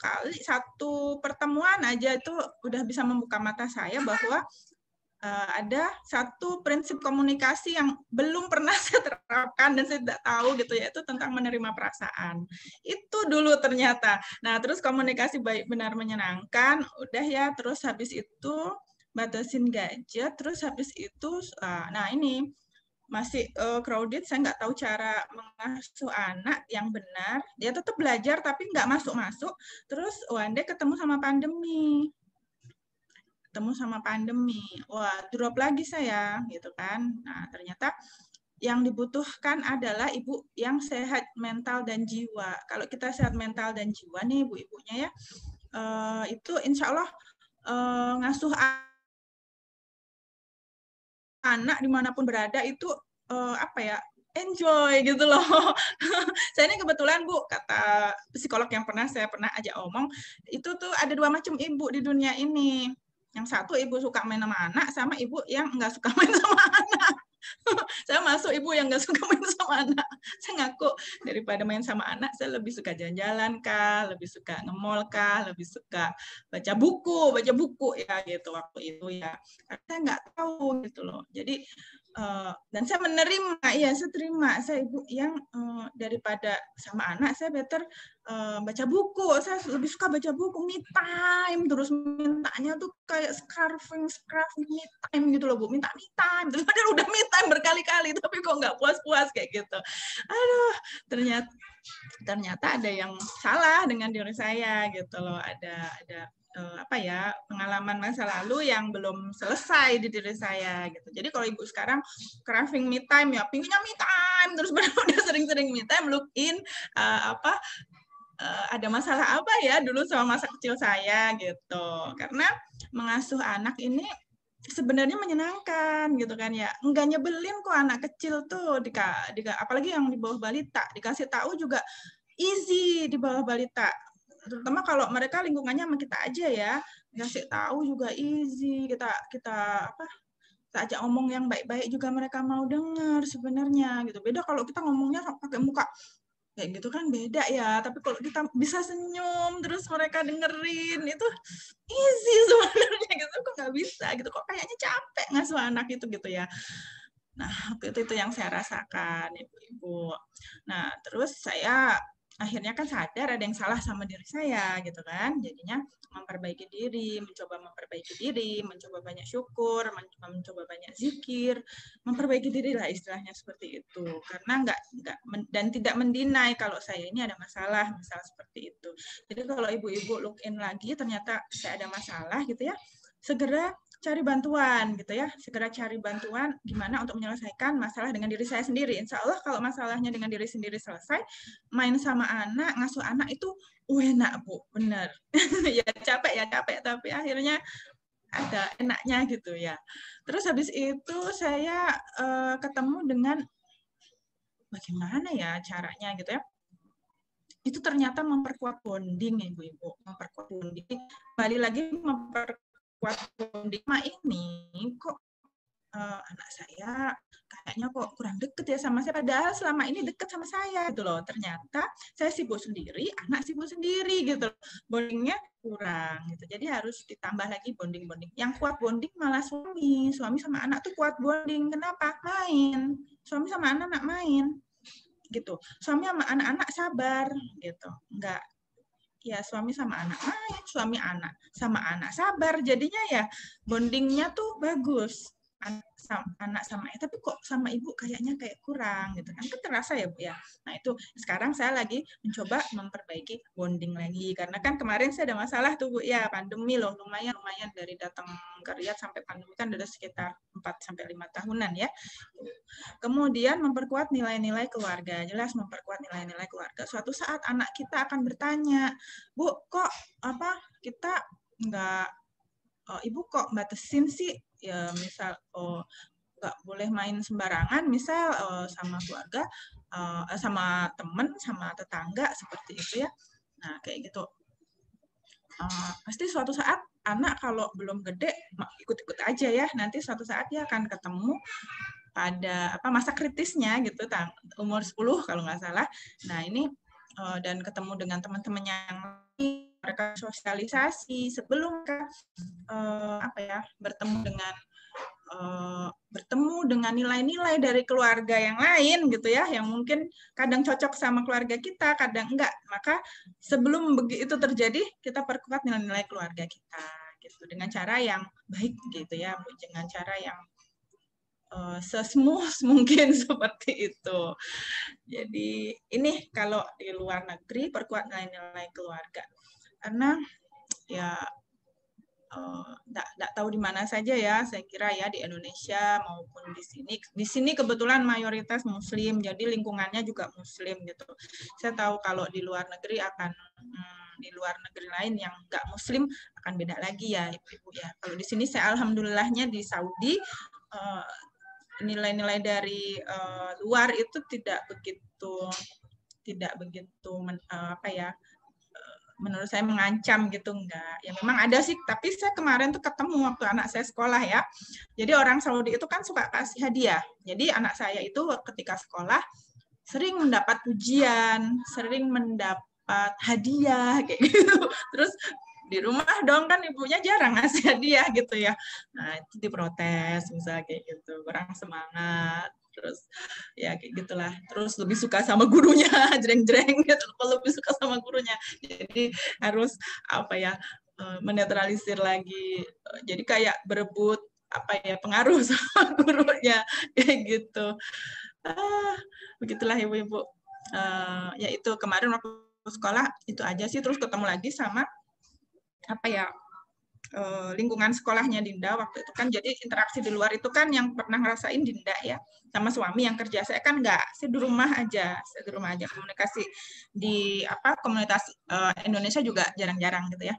pertemuan aja itu udah bisa membuka mata saya bahwa ada satu prinsip komunikasi yang belum pernah saya terapkan dan saya tidak tahu gitu, yaitu tentang menerima perasaan. Itu dulu ternyata. Nah, terus komunikasi baik benar menyenangkan, udah ya, terus habis itu batasin gadget, terus habis itu, nah ini masih crowded, saya nggak tahu cara mengasuh anak yang benar. Dia tetap belajar tapi nggak masuk-masuk. Terus one day ketemu sama pandemi. Wah, drop lagi saya gitu kan. Nah, ternyata yang dibutuhkan adalah ibu yang sehat mental dan jiwa. Kalau kita sehat mental dan jiwa nih ibu-ibunya ya, itu insya Allah ngasuh anak dimanapun berada itu apa ya, enjoy gitu loh. Saya ini kebetulan Bu, kata psikolog yang saya pernah ajak omong, itu tuh ada 2 macam ibu di dunia ini. Yang satu ibu suka main sama anak, sama ibu yang nggak suka main sama anak. Saya masuk ibu yang nggak suka main sama anak. Saya ngaku daripada main sama anak, saya lebih suka jalan-jalan kah, lebih suka nge-mall kah, lebih suka baca buku ya gitu waktu itu ya. Karena saya nggak tahu gitu loh. Jadi dan saya menerima, ya saya terima, saya ibu yang daripada sama anak, saya better baca buku. Saya lebih suka baca buku, me time, terus mintanya tuh kayak scruffing me time gitu loh Bu, minta me time. Terus padahal udah me time berkali-kali, tapi kok nggak puas-puas kayak gitu. Aduh, ternyata ada yang salah dengan diri saya gitu loh, ada apa ya, pengalaman masa lalu yang belum selesai di diri saya gitu. Jadi kalau ibu sekarang craving me time ya, pinginnya me time terus udah sering-sering me time, look in ada masalah apa ya dulu sama masa kecil saya gitu. Karena mengasuh anak ini sebenarnya menyenangkan gitu kan ya, enggak nyebelin kok anak kecil tuh, apalagi yang di bawah balita, dikasih tahu juga easy di bawah balita, terutama kalau mereka lingkungannya sama kita aja ya, dikasih tahu juga easy, kita ajak ngomong yang baik-baik juga mereka mau dengar sebenarnya gitu. Beda kalau kita ngomongnya pakai muka kayak gitu kan, beda ya. Tapi kalau kita bisa senyum terus mereka dengerin, itu easy sebenarnya gitu. Kok nggak bisa gitu, kok kayaknya capek ngasuh anak itu gitu ya. Nah, itu yang saya rasakan ibu-ibu. Nah, terus saya akhirnya kan sadar ada yang salah sama diri saya gitu kan, jadinya memperbaiki diri, mencoba banyak syukur, mencoba banyak zikir, memperbaiki diri lah istilahnya seperti itu, karena dan tidak mendinai kalau saya ini ada masalah, misal seperti itu. Jadi kalau ibu-ibu look in lagi ternyata saya ada masalah gitu ya, segera cari bantuan gitu ya, segera cari bantuan gimana untuk menyelesaikan masalah dengan diri saya sendiri. Insya Allah kalau masalahnya dengan diri sendiri selesai, main sama anak, ngasuh anak itu enak Bu, bener. Ya capek, tapi akhirnya ada enaknya gitu ya. Terus habis itu saya ketemu dengan bagaimana ya caranya gitu ya. Itu ternyata memperkuat bonding ya ibu-ibu, memperkuat bonding. Kembali lagi memperkuat bonding ini kok anak saya kayaknya kok kurang deket ya sama saya, padahal selama ini deket sama saya gitu loh. Ternyata saya sibuk sendiri, anak sibuk sendiri gitu, bondingnya kurang gitu. Jadi harus ditambah lagi bonding. Yang kuat bonding malah suami sama anak tuh kuat bonding. Kenapa? Main. Suami sama anak main gitu. Suami sama anak-anak sabar gitu, enggak ya, suami sama anak main, suami sama anak sabar, jadinya ya bondingnya tuh bagus, anak sama tapi kok sama ibu kayaknya kayak kurang gitu kan terasa ya Bu ya. Nah itu sekarang saya lagi mencoba memperbaiki bonding lagi, karena kan kemarin saya ada masalah tuh Bu ya, pandemi loh, lumayan dari datang ke Riyadh sampai pandemi kan udah sekitar 4-5 tahunan ya. Kemudian memperkuat nilai-nilai keluarga, jelas memperkuat nilai-nilai keluarga. Suatu saat anak kita akan bertanya, Bu kok kita nggak, ibu kok batasin sih ya, misal nggak boleh main sembarangan, misal sama keluarga, sama teman, sama tetangga seperti itu ya. Nah kayak gitu. Pasti suatu saat anak kalau belum gede ikut-ikut aja ya, nanti suatu saat dia akan ketemu pada masa kritisnya gitu, umur 10 kalau nggak salah. Nah ini dan ketemu dengan teman-temannya yang lain, mereka sosialisasi sebelum mereka bertemu dengan nilai-nilai dari keluarga yang lain gitu ya, yang mungkin kadang cocok sama keluarga kita, kadang enggak. Maka sebelum itu terjadi, kita perkuat nilai-nilai keluarga kita gitu dengan cara yang baik gitu ya, dengan cara yang sesmooth mungkin seperti itu. Jadi ini kalau di luar negeri perkuat nilai-nilai keluarga, karena ya nggak tahu di mana saja ya, saya kira ya di Indonesia maupun di sini. Di sini kebetulan mayoritas Muslim, jadi lingkungannya juga Muslim gitu. Saya tahu kalau di luar negeri di luar negeri lain yang nggak Muslim akan beda lagi ya, Ibu-ibu ya. Kalau di sini saya alhamdulillahnya di Saudi nilai-nilai dari luar itu tidak begitu menurut saya mengancam gitu, enggak. Ya memang ada sih, tapi saya kemarin tuh ketemu waktu anak saya sekolah ya. Jadi orang Saudi itu kan suka kasih hadiah. Jadi anak saya itu ketika sekolah sering mendapat pujian, sering mendapat hadiah kayak gitu. Terus di rumah dong kan ibunya jarang ngasih hadiah gitu ya. Nah, itu diprotes misalnya kayak gitu, kurang semangat. Terus ya kayak gitulah. Terus lebih suka sama gurunya, jreng-jreng gitu. Lebih suka sama gurunya. Jadi harus menetralisir lagi. Jadi kayak berebut pengaruh sama gurunya kayak gitu. Begitulah ibu-ibu. Ya itu kemarin waktu sekolah itu aja sih, terus ketemu lagi sama lingkungan sekolahnya Dinda waktu itu kan. Jadi interaksi di luar itu kan yang pernah ngerasain Dinda ya, sama suami yang kerja. Saya kan enggak, saya di rumah aja komunikasi di komunitas Indonesia juga jarang-jarang gitu ya.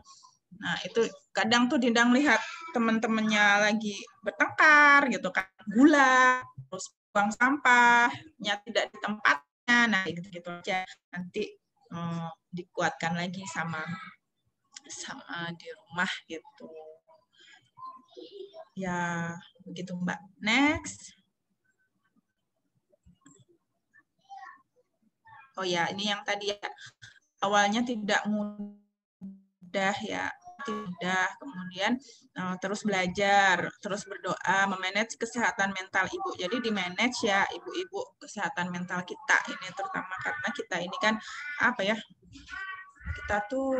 Nah itu kadang tuh Dinda lihat teman-temannya lagi bertengkar gitu kan, gula, terus buang sampahnya tidak di tempatnya, nah gitu-gitu aja. Nanti dikuatkan lagi sama di rumah gitu. Ya, begitu Mbak. Next. Oh ya, ini yang tadi ya. Awalnya tidak mudah ya. Tidak, kemudian terus belajar, terus berdoa, memanage kesehatan mental ibu. Jadi di manage ya ibu-ibu kesehatan mental kita ini, terutama karena kita ini kan kita tuh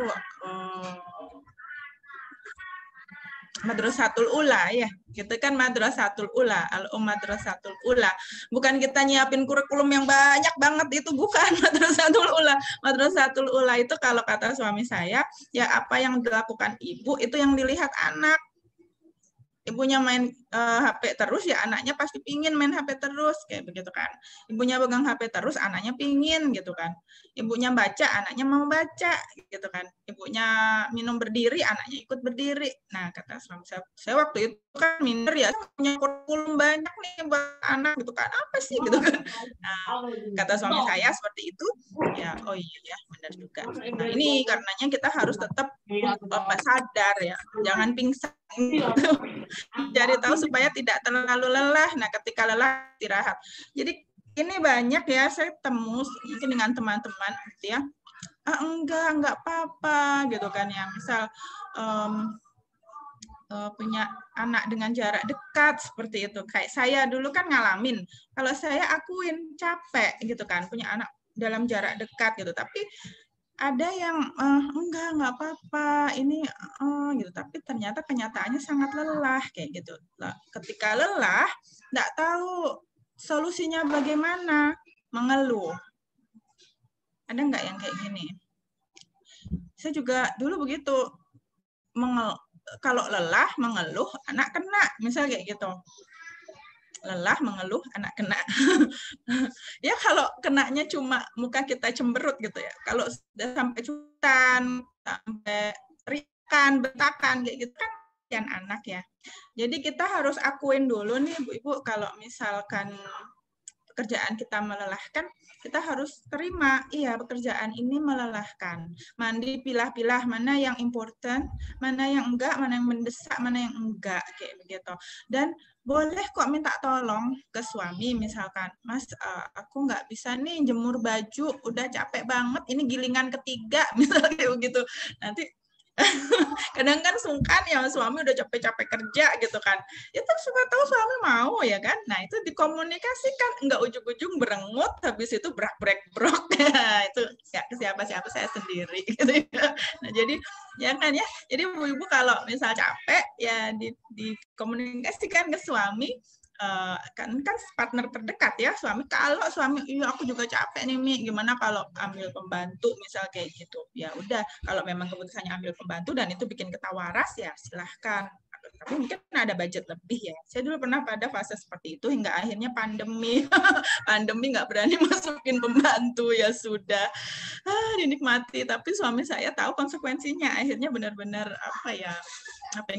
Madrasatul Ula ya, gitu kan, Madrasatul Ula, Madrasatul Ula. Bukan kita nyiapin kurikulum yang banyak banget, itu bukan Madrasatul Ula. Madrasatul Ula itu kalau kata suami saya, ya apa yang dilakukan ibu itu yang dilihat anak. Ibunya main HP terus, ya anaknya pasti pingin main HP terus, kayak begitu kan. Ibunya pegang HP terus, anaknya pingin gitu kan. Ibunya baca, anaknya mau baca gitu kan. Ibunya minum berdiri, anaknya ikut berdiri. Nah, kata suami saya waktu itu kan minder ya, punya kurikulum banyak nih buat anak gitu kan. Apa sih gitu kan. Nah, kata suami saya seperti itu, ya oh iya ya, benar juga. Nah, ini karenanya kita harus tetap sadar ya, jangan pingsan gitu. Cari tahu supaya tidak terlalu lelah. Nah, ketika lelah istirahat. Jadi ini banyak ya saya temu mungkin dengan teman-teman gitu ya. Enggak apa-apa gitu kan ya. Misal punya anak dengan jarak dekat seperti itu. Kayak saya dulu kan ngalamin. Kalau saya akuin capek gitu kan, punya anak dalam jarak dekat gitu. Tapi ada yang enggak apa-apa ini gitu, tapi ternyata kenyataannya sangat lelah kayak gitu. Ketika lelah enggak tahu solusinya bagaimana, mengeluh. Ada enggak yang kayak gini? Saya juga dulu begitu, kalau lelah mengeluh anak kena, misal kayak gitu. Lelah mengeluh anak kena. Ya kalau kenanya cuma muka kita cemberut gitu ya. Kalau sudah sampai cutan, sampai teriakan, bentakan kayak gitu kan yang anak ya. Jadi kita harus akuin dulu nih ibu-ibu, kalau misalkan pekerjaan kita melelahkan, kita harus terima, iya pekerjaan ini melelahkan. Mandi pilah-pilah mana yang important, mana yang enggak, mana yang mendesak, mana yang enggak, kayak begitu. Dan boleh kok minta tolong ke suami, misalkan, Mas, aku nggak bisa nih jemur baju, udah capek banget, ini gilingan ketiga, misalnya kayak begitu. Nanti kadang kan sungkan ya, suami udah capek-capek kerja gitu kan. Ya terus siapa tahu suami mau ya kan. Nah itu dikomunikasikan, nggak ujung-ujung berengut, habis itu brok. Itu ya ke siapa-siapa, saya sendiri gitu ya. Nah jadi ya kan ya. Jadi ibu-ibu kalau misal capek ya dikomunikasikan ke suami. Kan partner terdekat ya suami. Kalau suami, iya aku juga capek nih Mi, gimana kalau ambil pembantu misal kayak gitu. Ya udah, kalau memang keputusannya ambil pembantu dan itu bikin kita waras ya silahkan. Tapi mungkin ada budget lebih ya. Saya dulu pernah pada fase seperti itu hingga akhirnya pandemi. Pandemi nggak berani masukin pembantu, ya sudah. Dinikmati. Tapi suami saya tahu konsekuensinya. Akhirnya benar-benar apa yang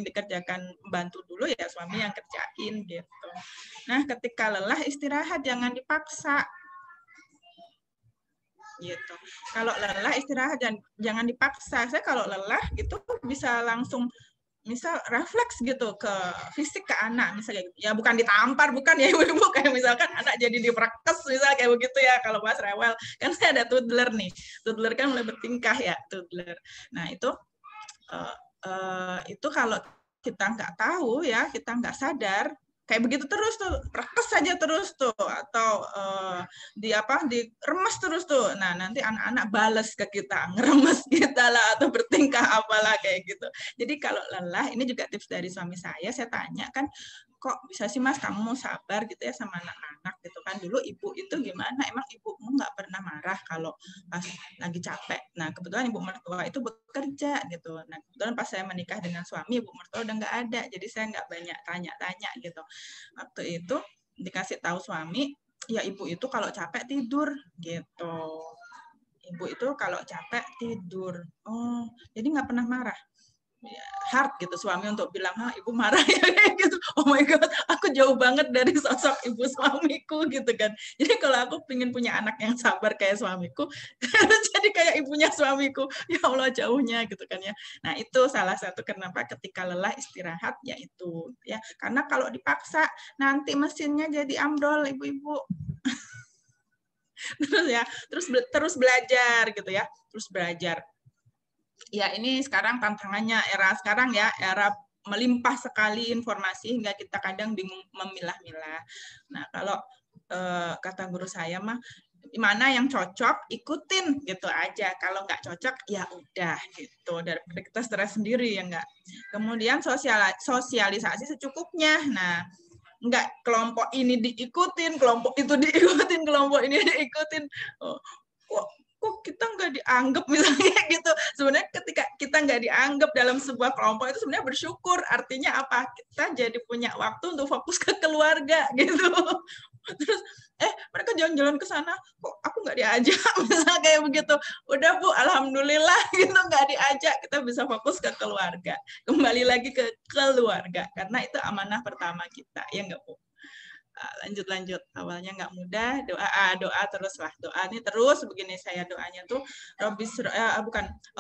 dikerjakan membantu dulu ya suami yang kerjain gitu. Nah, ketika lelah istirahat, jangan dipaksa. Gitu. Kalau lelah istirahat jangan dipaksa. Saya kalau lelah gitu bisa langsung misal refleks gitu ke fisik ke anak misalnya gitu. Ya bukan ditampar, bukan ya ibu-ibu, kayak misalkan anak jadi diprekes misal kayak begitu ya kalau pas rewel. Kan saya ada toddler nih. Toddler kan mulai bertingkah ya, toddler. Nah, itu kalau kita nggak tahu ya, kita nggak sadar, kayak begitu terus tuh, rekes saja terus tuh, atau diremes terus tuh. Nah, nanti anak-anak bales ke kita, ngeremes kita lah, atau bertingkah apalah kayak gitu. Jadi kalau lelah, ini juga tips dari suami saya tanya kan, kok bisa sih Mas kamu sabar gitu ya sama anak-anak gitu kan. Dulu ibu itu gimana? Emang ibumu nggak pernah marah kalau pas lagi capek? Nah, kebetulan ibu mertua itu bekerja gitu. Nah, kebetulan pas saya menikah dengan suami, ibu mertua udah nggak ada. Jadi saya nggak banyak tanya-tanya gitu. Waktu itu dikasih tahu suami, ya ibu itu kalau capek tidur gitu. Ibu itu kalau capek tidur. Oh, jadi nggak pernah marah. Hard gitu suami untuk bilang, ibu marah ya kayak gitu. Oh my god, aku jauh banget dari sosok ibu suamiku gitu kan. Jadi kalau aku pengen punya anak yang sabar kayak suamiku, harus jadi kayak ibunya suamiku. Ya Allah jauhnya gitu kan ya. Nah itu salah satu kenapa ketika lelah istirahat yaitu ya, karena kalau dipaksa nanti mesinnya jadi ambrol ibu-ibu. terus belajar gitu ya, terus belajar. Ya ini sekarang tantangannya era sekarang ya, era melimpah sekali informasi hingga kita kadang bingung memilah-milah. Nah kalau kata guru saya mah, mana yang cocok ikutin gitu aja, kalau nggak cocok ya udah gitu, daripada kita stres sendiri ya nggak. Kemudian sosialisasi secukupnya. Nah nggak kelompok ini diikutin, kelompok itu diikutin, kelompok ini diikutin. Kok kita nggak dianggap misalnya gitu. Sebenarnya ketika kita nggak dianggap dalam sebuah kelompok itu sebenarnya bersyukur. Artinya apa? Kita jadi punya waktu untuk fokus ke keluarga gitu. Terus mereka jalan-jalan ke sana, kok aku nggak diajak misalnya kayak begitu. Udah Bu, alhamdulillah gitu nggak diajak, kita bisa fokus ke keluarga. Kembali lagi ke keluarga karena itu amanah pertama kita, ya nggak Bu? Lanjut awalnya nggak mudah, doa teruslah, doa ini terus begini saya doanya tuh,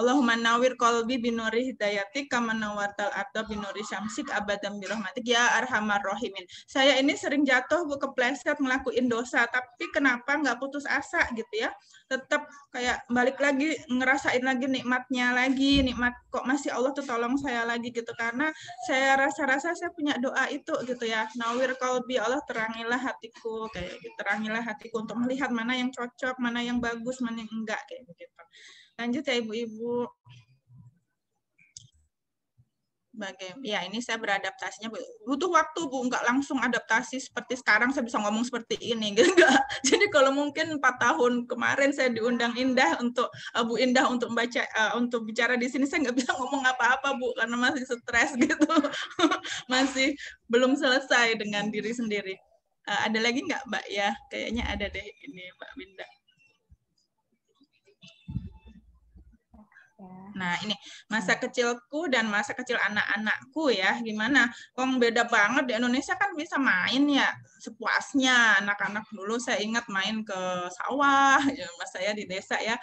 Allahumma nawwir qalbi binuri hidayatik kama nawwartal arda binuri syamsik abadan birahmatik ya arhamar rahimin. Saya ini sering jatuh Bu, kepleset ngelakuin dosa, tapi kenapa nggak putus asa gitu ya, tetap kayak balik lagi ngerasain lagi nikmatnya lagi, nikmat kok masih Allah tuh tolong saya lagi gitu, karena saya rasa saya punya doa itu gitu ya, nawwir qalbi, Allah terangilah hatiku kayak gitu, terangilah hatiku untuk melihat mana yang cocok, mana yang bagus, mana yang enggak kayak begitu. Lanjut ya ibu-ibu. Ya ini saya beradaptasinya butuh waktu Bu, nggak langsung adaptasi seperti sekarang saya bisa ngomong seperti ini, enggak. Jadi kalau mungkin 4 tahun kemarin saya diundang Indah untuk Bu Indah untuk membaca untuk bicara di sini, saya nggak bisa ngomong apa-apa Bu karena masih stres gitu. Masih belum selesai dengan diri sendiri. Ada lagi nggak Mbak ya? Kayaknya ada deh ini Mbak Winda. Nah, ini masa kecilku dan masa kecil anak-anakku ya. Gimana? Kong beda banget, di Indonesia kan bisa main ya sepuasnya. Anak-anak dulu saya ingat main ke sawah, ya, mas saya di desa ya.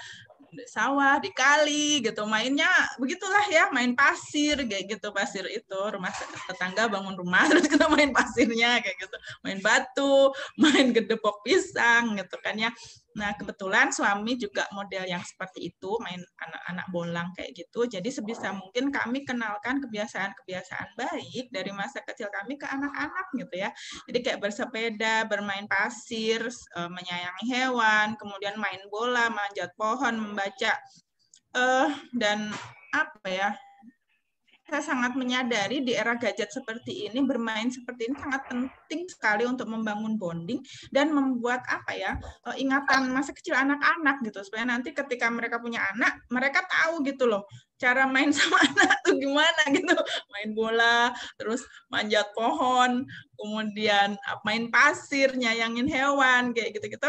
Sawah, di kali gitu, mainnya begitulah ya, main pasir kayak gitu, pasir itu rumah tetangga bangun rumah terus kita main pasirnya kayak gitu, main batu, main gedepok pisang gitu kan ya. Nah, kebetulan suami juga model yang seperti itu, main anak-anak bolang kayak gitu. Jadi sebisa mungkin kami kenalkan kebiasaan-kebiasaan baik dari masa kecil kami ke anak-anak gitu ya. Jadi kayak bersepeda, bermain pasir, menyayangi hewan, kemudian main bola, manjat pohon, membaca, dan apa ya, saya sangat menyadari di era gadget seperti ini, bermain seperti ini sangat penting sekali untuk membangun bonding dan membuat apa ya, ingatan masa kecil anak-anak gitu, supaya nanti ketika mereka punya anak, mereka tahu gitu loh cara main sama anak tuh gimana gitu, main bola, terus manjat pohon, kemudian main pasir, nyayangin hewan kayak gitu-gitu.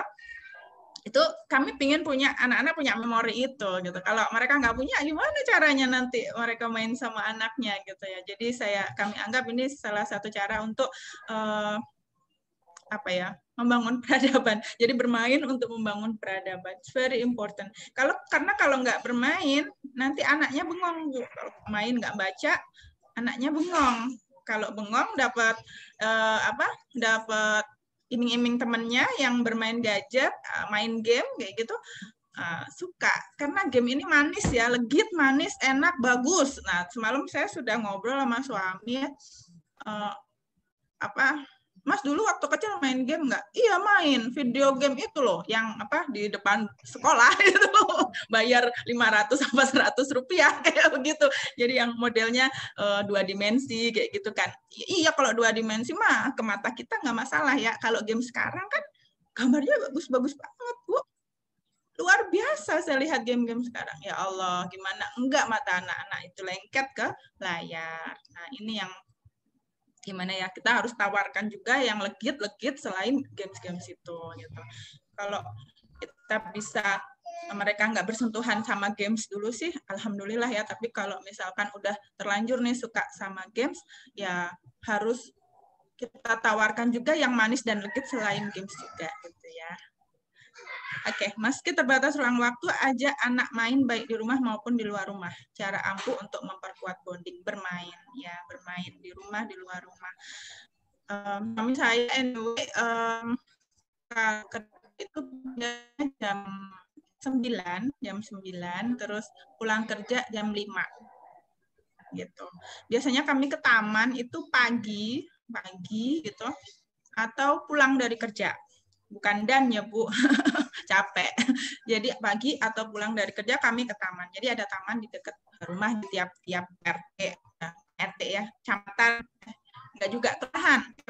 Itu kami pingin punya anak-anak punya memori itu gitu. Kalau mereka nggak punya, gimana caranya nanti mereka main sama anaknya gitu ya. Jadi kami anggap ini salah satu cara untuk apa ya, membangun peradaban. Jadi bermain untuk membangun peradaban. It's very important. Karena kalau nggak bermain, nanti anaknya bengong Bu. Kalau main nggak baca, anaknya bengong. Kalau bengong dapat dapat iming-iming temennya yang bermain gadget, main game kayak gitu, suka. Karena game ini manis ya, legit, manis, enak, bagus. Nah, semalam saya sudah ngobrol sama suami ya, Mas dulu waktu kecil main game nggak? Iya main, video game itu loh, yang di depan sekolah itu bayar 500 apa 100 rupiah kayak begitu. Jadi yang modelnya 2 dimensi kayak gitu kan. Iya kalau 2 dimensi mah ke mata kita nggak masalah ya. Kalau game sekarang kan gambarnya bagus-bagus banget Bu. Luar biasa saya lihat game-game sekarang. Ya Allah, gimana enggak mata anak-anak itu lengket ke layar. Nah ini yang gimana ya, kita harus tawarkan juga yang legit selain games-games itu gitu. Kalau kita bisa, mereka nggak bersentuhan sama games dulu sih alhamdulillah ya, tapi kalau misalkan udah terlanjur nih suka sama games ya harus kita tawarkan juga yang manis dan legit selain games juga gitu ya. Oke, meski terbatas ruang waktu, ajak anak main baik di rumah maupun di luar rumah. Cara ampuh untuk memperkuat bonding, bermain ya, bermain di rumah, di luar rumah. Kami saya anyway itu jam 9, terus pulang kerja jam 5 gitu. Biasanya kami ke taman itu pagi gitu, atau pulang dari kerja. Bukan dan ya Bu, capek. Jadi pagi atau pulang dari kerja kami ke taman. Jadi ada taman di dekat rumah di tiap RT ya, kecamatan. Enggak juga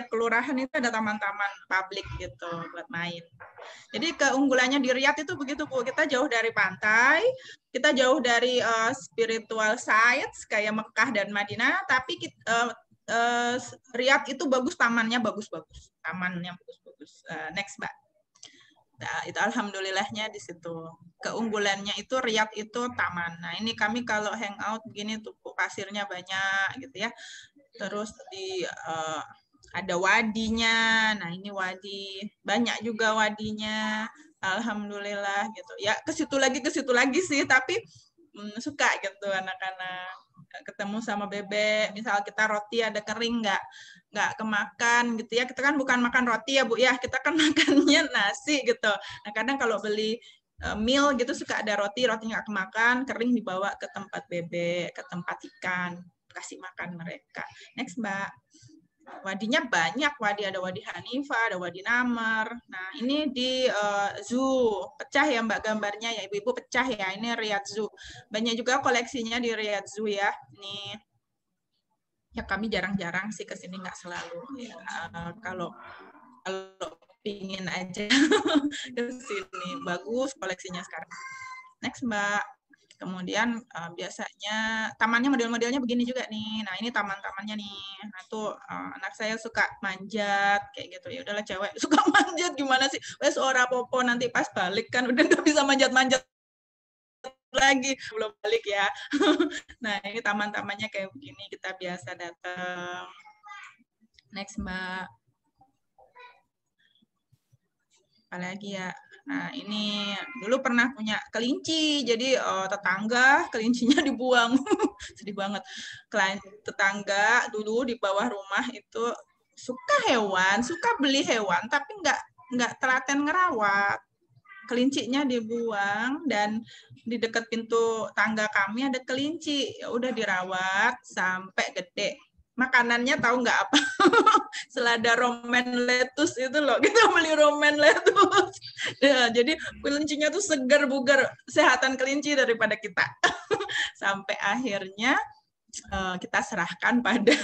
kelurahan itu ada taman-taman publik gitu buat main. Jadi keunggulannya di Riyadh itu begitu Bu, kita jauh dari pantai, kita jauh dari spiritual sites kayak Mekah dan Madinah, tapi Riyadh itu bagus, tamannya bagus-bagus. Next Mbak. Nah, itu alhamdulillahnya di situ. Keunggulannya itu Riyadh itu taman. Nah, ini kami kalau hangout begini tuh pasirnya banyak gitu ya. Terus ada wadinya. Nah, ini wadi. Banyak juga wadinya. Alhamdulillah gitu. Ya, ke situ lagi sih, tapi suka gitu anak-anak. Ketemu sama bebek, misal kita roti ada kering nggak kemakan gitu ya, kita kan bukan makan roti ya Bu ya, kita kan makannya nasi gitu. Nah kadang kalau beli meal gitu suka ada roti nggak kemakan, kering dibawa ke tempat bebek, ke tempat ikan, kasih makan mereka. Next Mbak. Wadinya banyak, ada Wadi Hanifah, ada Wadi Namar. Nah, ini di zoo, pecah ya Mbak gambarnya ya, Ibu-ibu pecah ya, ini Riyadh Zoo. Banyak juga koleksinya di Riyadh Zoo ya. Nih, ya kami jarang-jarang sih kesini, nggak selalu. Ya, kalau pingin aja ke sini, bagus koleksinya sekarang. Next Mbak. Kemudian biasanya tamannya model-modelnya begini juga nih. Nah ini taman-tamannya nih. Nah tuh anak saya suka manjat kayak gitu. Ya udahlah cewek suka manjat gimana sih? Wes ora popo nanti pas balik kan udah nggak bisa manjat-manjat lagi, belum balik ya. Nah, ini taman-tamannya kayak begini, kita biasa datang. Next, Mbak. Apalagi ya. Nah, ini dulu pernah punya kelinci, jadi tetangga kelincinya dibuang. Sedih banget. Tetangga dulu di bawah rumah itu suka hewan, suka beli hewan, tapi nggak telaten ngerawat. Kelincinya dibuang, dan di dekat pintu tangga kami ada kelinci. Ya udah dirawat sampai gede. Makanannya tahu nggak apa? Selada romaine lettuce itu loh, kita beli romaine lettuce. Ya, jadi kelincinya tuh segar bugar, sehatan kelinci daripada kita. Sampai akhirnya kita serahkan pada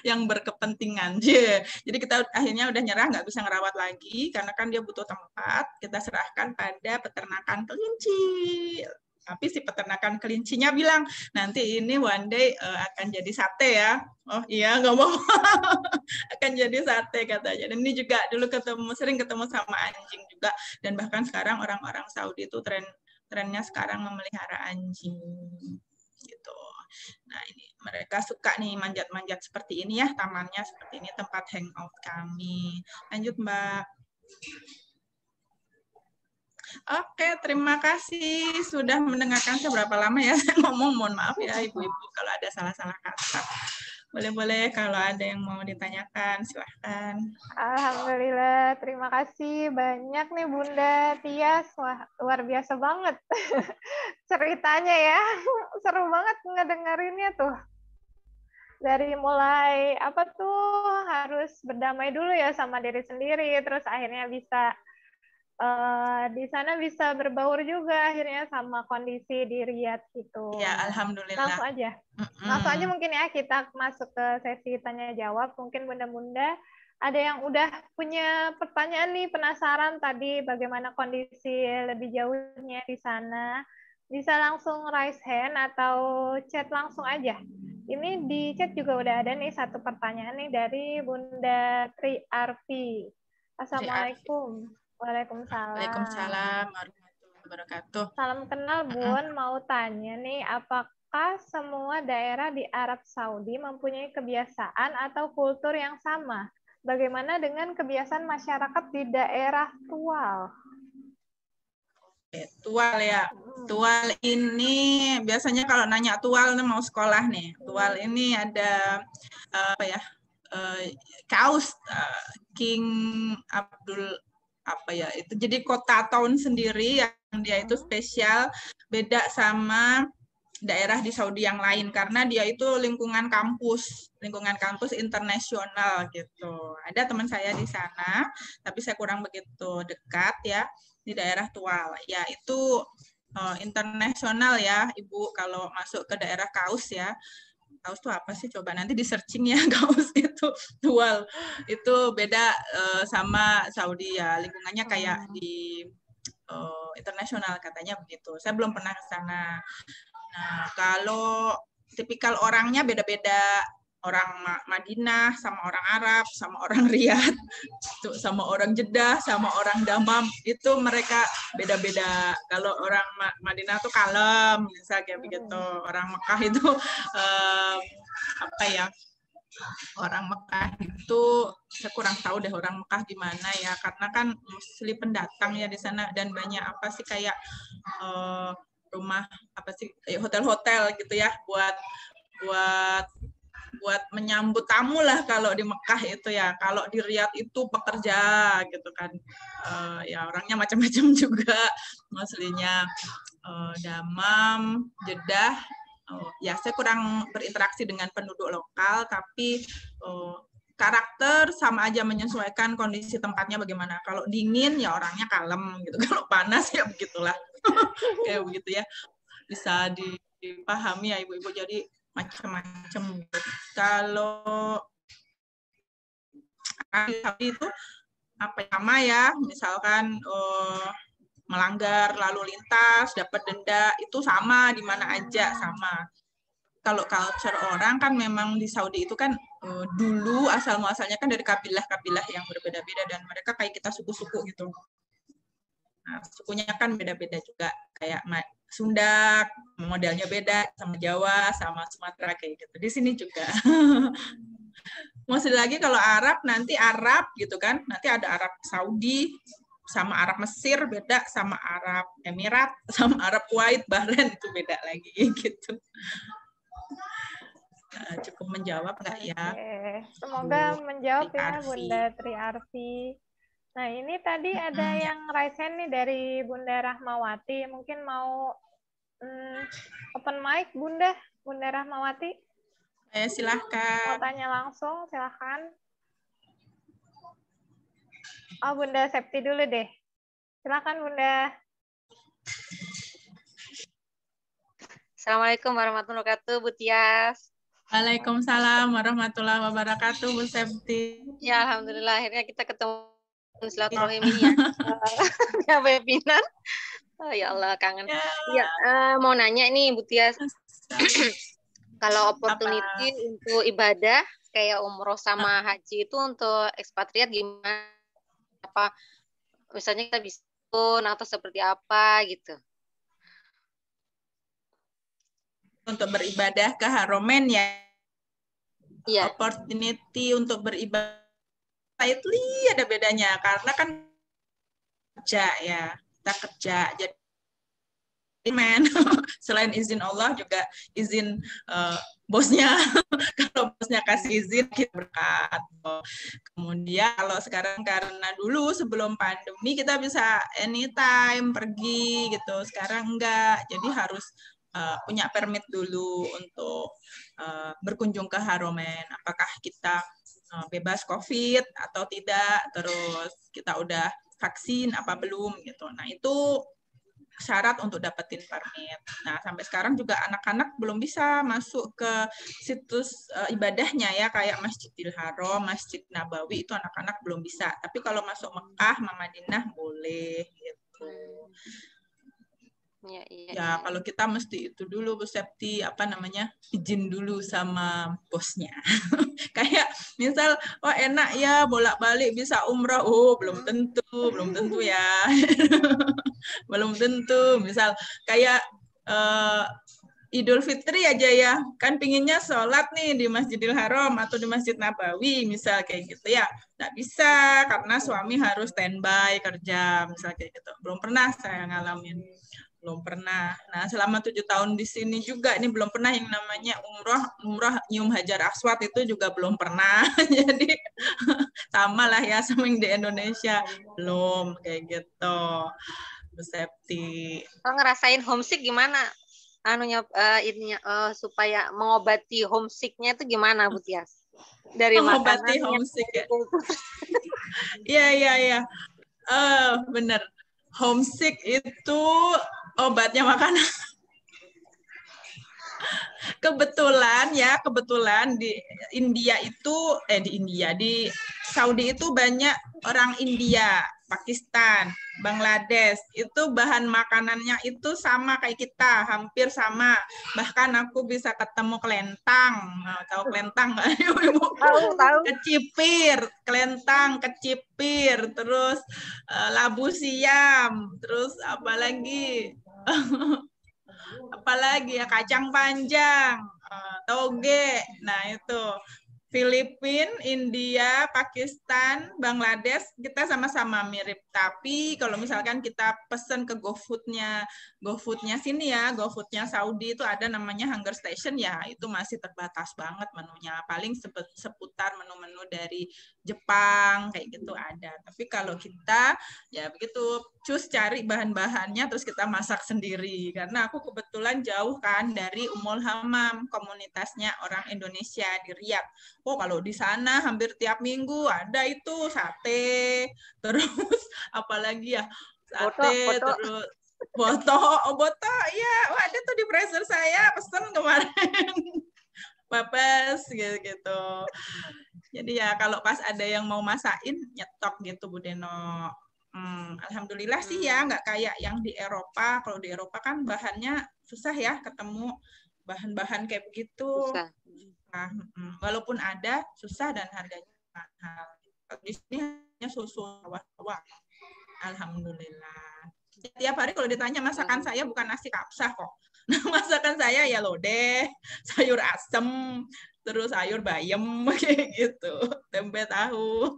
yang berkepentingan. Jadi kita akhirnya udah nyerah, nggak bisa ngerawat lagi karena kan dia butuh tempat. Kita serahkan pada peternakan kelinci. Tapi si peternakan kelincinya bilang, nanti ini one day akan jadi sate ya. Oh iya, nggak mau. Akan jadi sate katanya. Dan ini juga dulu sering ketemu sama anjing juga. Dan bahkan sekarang orang-orang Saudi itu trennya sekarang memelihara anjing. Gitu. Nah, ini mereka suka nih manjat-manjat seperti ini ya, tamannya seperti ini, tempat hangout kami. Lanjut, Mbak. Oke, terima kasih sudah mendengarkan. Seberapa lama ya saya ngomong, mohon maaf ya Ibu-ibu kalau ada salah-salah kata. Boleh-boleh kalau ada yang mau ditanyakan, silahkan. Alhamdulillah, terima kasih banyak nih Bunda Tias. Wah, luar biasa banget ceritanya ya. Seru banget ngedengerinnya tuh. Dari mulai apa tuh harus berdamai dulu ya sama diri sendiri, terus akhirnya bisa di sana bisa berbaur juga akhirnya sama kondisi di Riyadh gitu. Ya, alhamdulillah. Langsung aja. Langsung aja mungkin ya kita masuk ke sesi tanya jawab. Mungkin bunda-bunda ada yang udah punya pertanyaan nih, penasaran tadi bagaimana kondisi lebih jauhnya di sana. Bisa langsung raise hand atau chat langsung aja. Ini di chat juga udah ada nih satu pertanyaan nih dari Bunda Tri Arfi. Assalamualaikum. Waalaikumsalam. Waalaikumsalam warahmatullahi wabarakatuh. Salam kenal Bun, mau tanya nih, apakah semua daerah di Arab Saudi mempunyai kebiasaan atau kultur yang sama? Bagaimana dengan kebiasaan masyarakat di daerah Tual? Tual ya. Tual ini biasanya kalau nanya Tual mau sekolah nih. Tual ini ada apa ya? Kaus King Abdul apa ya itu, jadi kota town sendiri yang dia itu spesial, beda sama daerah di Saudi yang lain karena dia itu lingkungan kampus internasional gitu. Ada teman saya di sana, tapi saya kurang begitu dekat ya, di daerah Tual. Ya itu internasional ya Ibu, kalau masuk ke daerah Kaus ya. Kaus itu apa sih? Coba nanti di searching ya, Kaus itu Tual. Itu beda sama Saudi ya, lingkungannya kayak di internasional katanya begitu. Saya belum pernah ke sana. Nah, kalau tipikal orangnya beda-beda. Orang Madinah sama orang Arab, sama orang Riyadh, sama orang Jeddah, sama orang Damam, itu mereka beda-beda. Kalau orang Madinah tuh kalem, misalnya kayak begitu. Orang Mekah itu apa ya? Orang Mekah itu saya kurang tahu deh orang Mekah gimana ya, karena kan mostly pendatang ya di sana, dan banyak apa sih kayak rumah apa sih kayak hotel-hotel gitu ya buat menyambut tamu lah kalau di Mekah itu ya. Kalau di Riyadh itu pekerja gitu kan, ya orangnya macam-macam juga, aslinya Damam, Jeddah. Ya saya kurang berinteraksi dengan penduduk lokal, tapi karakter sama aja, menyesuaikan kondisi tempatnya bagaimana. Kalau dingin ya orangnya kalem gitu, kalau panas ya begitulah. Kayak begitu ya, bisa dipahami ya Ibu-ibu, jadi macam-macam. Kalau itu apa sama ya, misalkan melanggar lalu lintas dapat denda, itu sama di mana aja sama. Kalau culture orang kan memang di Saudi itu kan dulu asal muasalnya kan dari kabilah-kabilah yang berbeda-beda, dan mereka kayak kita suku-suku gitu. Nah, sukunya kan beda-beda juga, kayak Sunda, modelnya beda sama Jawa, sama Sumatera kayak gitu. Di sini juga. Maksud lagi kalau Arab nanti Arab gitu kan, nanti ada Arab Saudi sama Arab Mesir beda, sama Arab Emirat sama Arab Kuwait, Bahrain itu beda lagi gitu. Cukup menjawab nggak ya? Semoga menjawab ya Triarsi. Bunda Triarsi. Nah ini tadi ada yang raise hand nih dari Bunda Rahmawati. Mungkin mau open mic Bunda Rahmawati. Silahkan. Mau tanya langsung, silahkan. Oh, Bunda Septi dulu deh. Silahkan, Bunda. Assalamualaikum warahmatullahi wabarakatuh, Bu Tias. Waalaikumsalam warahmatullahi wabarakatuh, Bu Septi. Ya, alhamdulillah akhirnya kita ketemu silaturahim ini ya. Ya webinar. Oh, ya Allah, kangen. Ya, mau nanya nih, Bu Tias. Kalau opportunity untuk ibadah kayak umroh sama haji itu untuk ekspatriat gimana? Apa misalnya kita bisa atau seperti apa gitu? Untuk beribadah ke Haromen ya. Iya. Opportunity untuk beribadah itu ada bedanya karena kan kerja ya, kita kerja. Jadi selain izin Allah juga izin bosnya. Kalau bosnya kasih izin kita berkat. Kemudian kalau sekarang karena dulu sebelum pandemi kita bisa anytime pergi gitu. Sekarang enggak. Jadi harus punya permit dulu untuk berkunjung ke Haromen. Apakah kita bebas COVID atau tidak? Terus kita udah vaksin apa belum gitu. Nah, itu syarat untuk dapetin permit. Nah, sampai sekarang juga anak-anak belum bisa masuk ke situs ibadahnya ya, kayak Masjidil Haram, Masjid Nabawi itu anak-anak belum bisa. Tapi kalau masuk Mekah, Madinah boleh gitu. Ya, kalau kita mesti itu dulu Bu Septi, izin dulu sama bosnya. Kayak misal, oh enak ya bolak-balik bisa umrah, oh belum tentu ya. Belum tentu. Misal kayak Idul Fitri aja ya, kan pinginnya sholat nih di Masjidil Haram atau di Masjid Nabawi, misal kayak gitu ya. Nggak bisa, karena suami harus standby kerja, misal kayak gitu. Belum pernah saya ngalamin. Belum pernah. Nah, selama 7 tahun di sini juga, ini belum pernah yang namanya umrah nyium Hajar Aswad itu juga belum pernah. Jadi, sama lah ya sama yang di Indonesia. Belum, kayak gitu. Bu Septi. Kalau ngerasain homesick gimana? Supaya mengobati homesicknya itu gimana, Bu Tias? Dari mengobati homesick ya. Iya. Bener. Homesick itu obatnya makanan. Kebetulan di India itu di Saudi itu banyak orang India, Pakistan, Bangladesh. Itu bahan makanannya itu sama kayak kita, hampir sama. Bahkan aku bisa ketemu kelentang. Tahu kelentang nggak? Tahu. Kecipir, terus labu siam, terus apalagi ya kacang panjang, toge. Nah, itu Filipina, India, Pakistan, Bangladesh kita sama-sama mirip. Tapi kalau misalkan kita pesen ke GoFood-nya sini ya, GoFood-nya Saudi itu ada namanya Hunger Station ya, itu masih terbatas banget menunya. Paling seputar menu-menu dari Jepang kayak gitu ada. Tapi kalau kita ya begitu, cari bahan-bahannya terus kita masak sendiri. Karena aku kebetulan jauh kan dari Ummul Hammam, komunitasnya orang Indonesia di Riyadh. Oh, kalau di sana hampir tiap minggu ada itu sate, terus apalagi ya sate, terus boto, ya, ada tuh di freezer saya pesen kemarin, papes gitu. Jadi ya kalau pas ada yang mau masakin nyetok gitu Bu Deno. Alhamdulillah sih ya nggak kayak yang di Eropa. Kalau di Eropa kan bahannya susah ya ketemu bahan-bahan kayak begitu. Susah. Nah, walaupun ada susah dan harganya mahal. Di sini hanya susu sawah. Alhamdulillah. Tiap hari kalau ditanya masakan saya bukan nasi kapsah kok. Nah, masakan saya ya lodeh, sayur asem, terus sayur bayam kayak gitu, tempe tahu.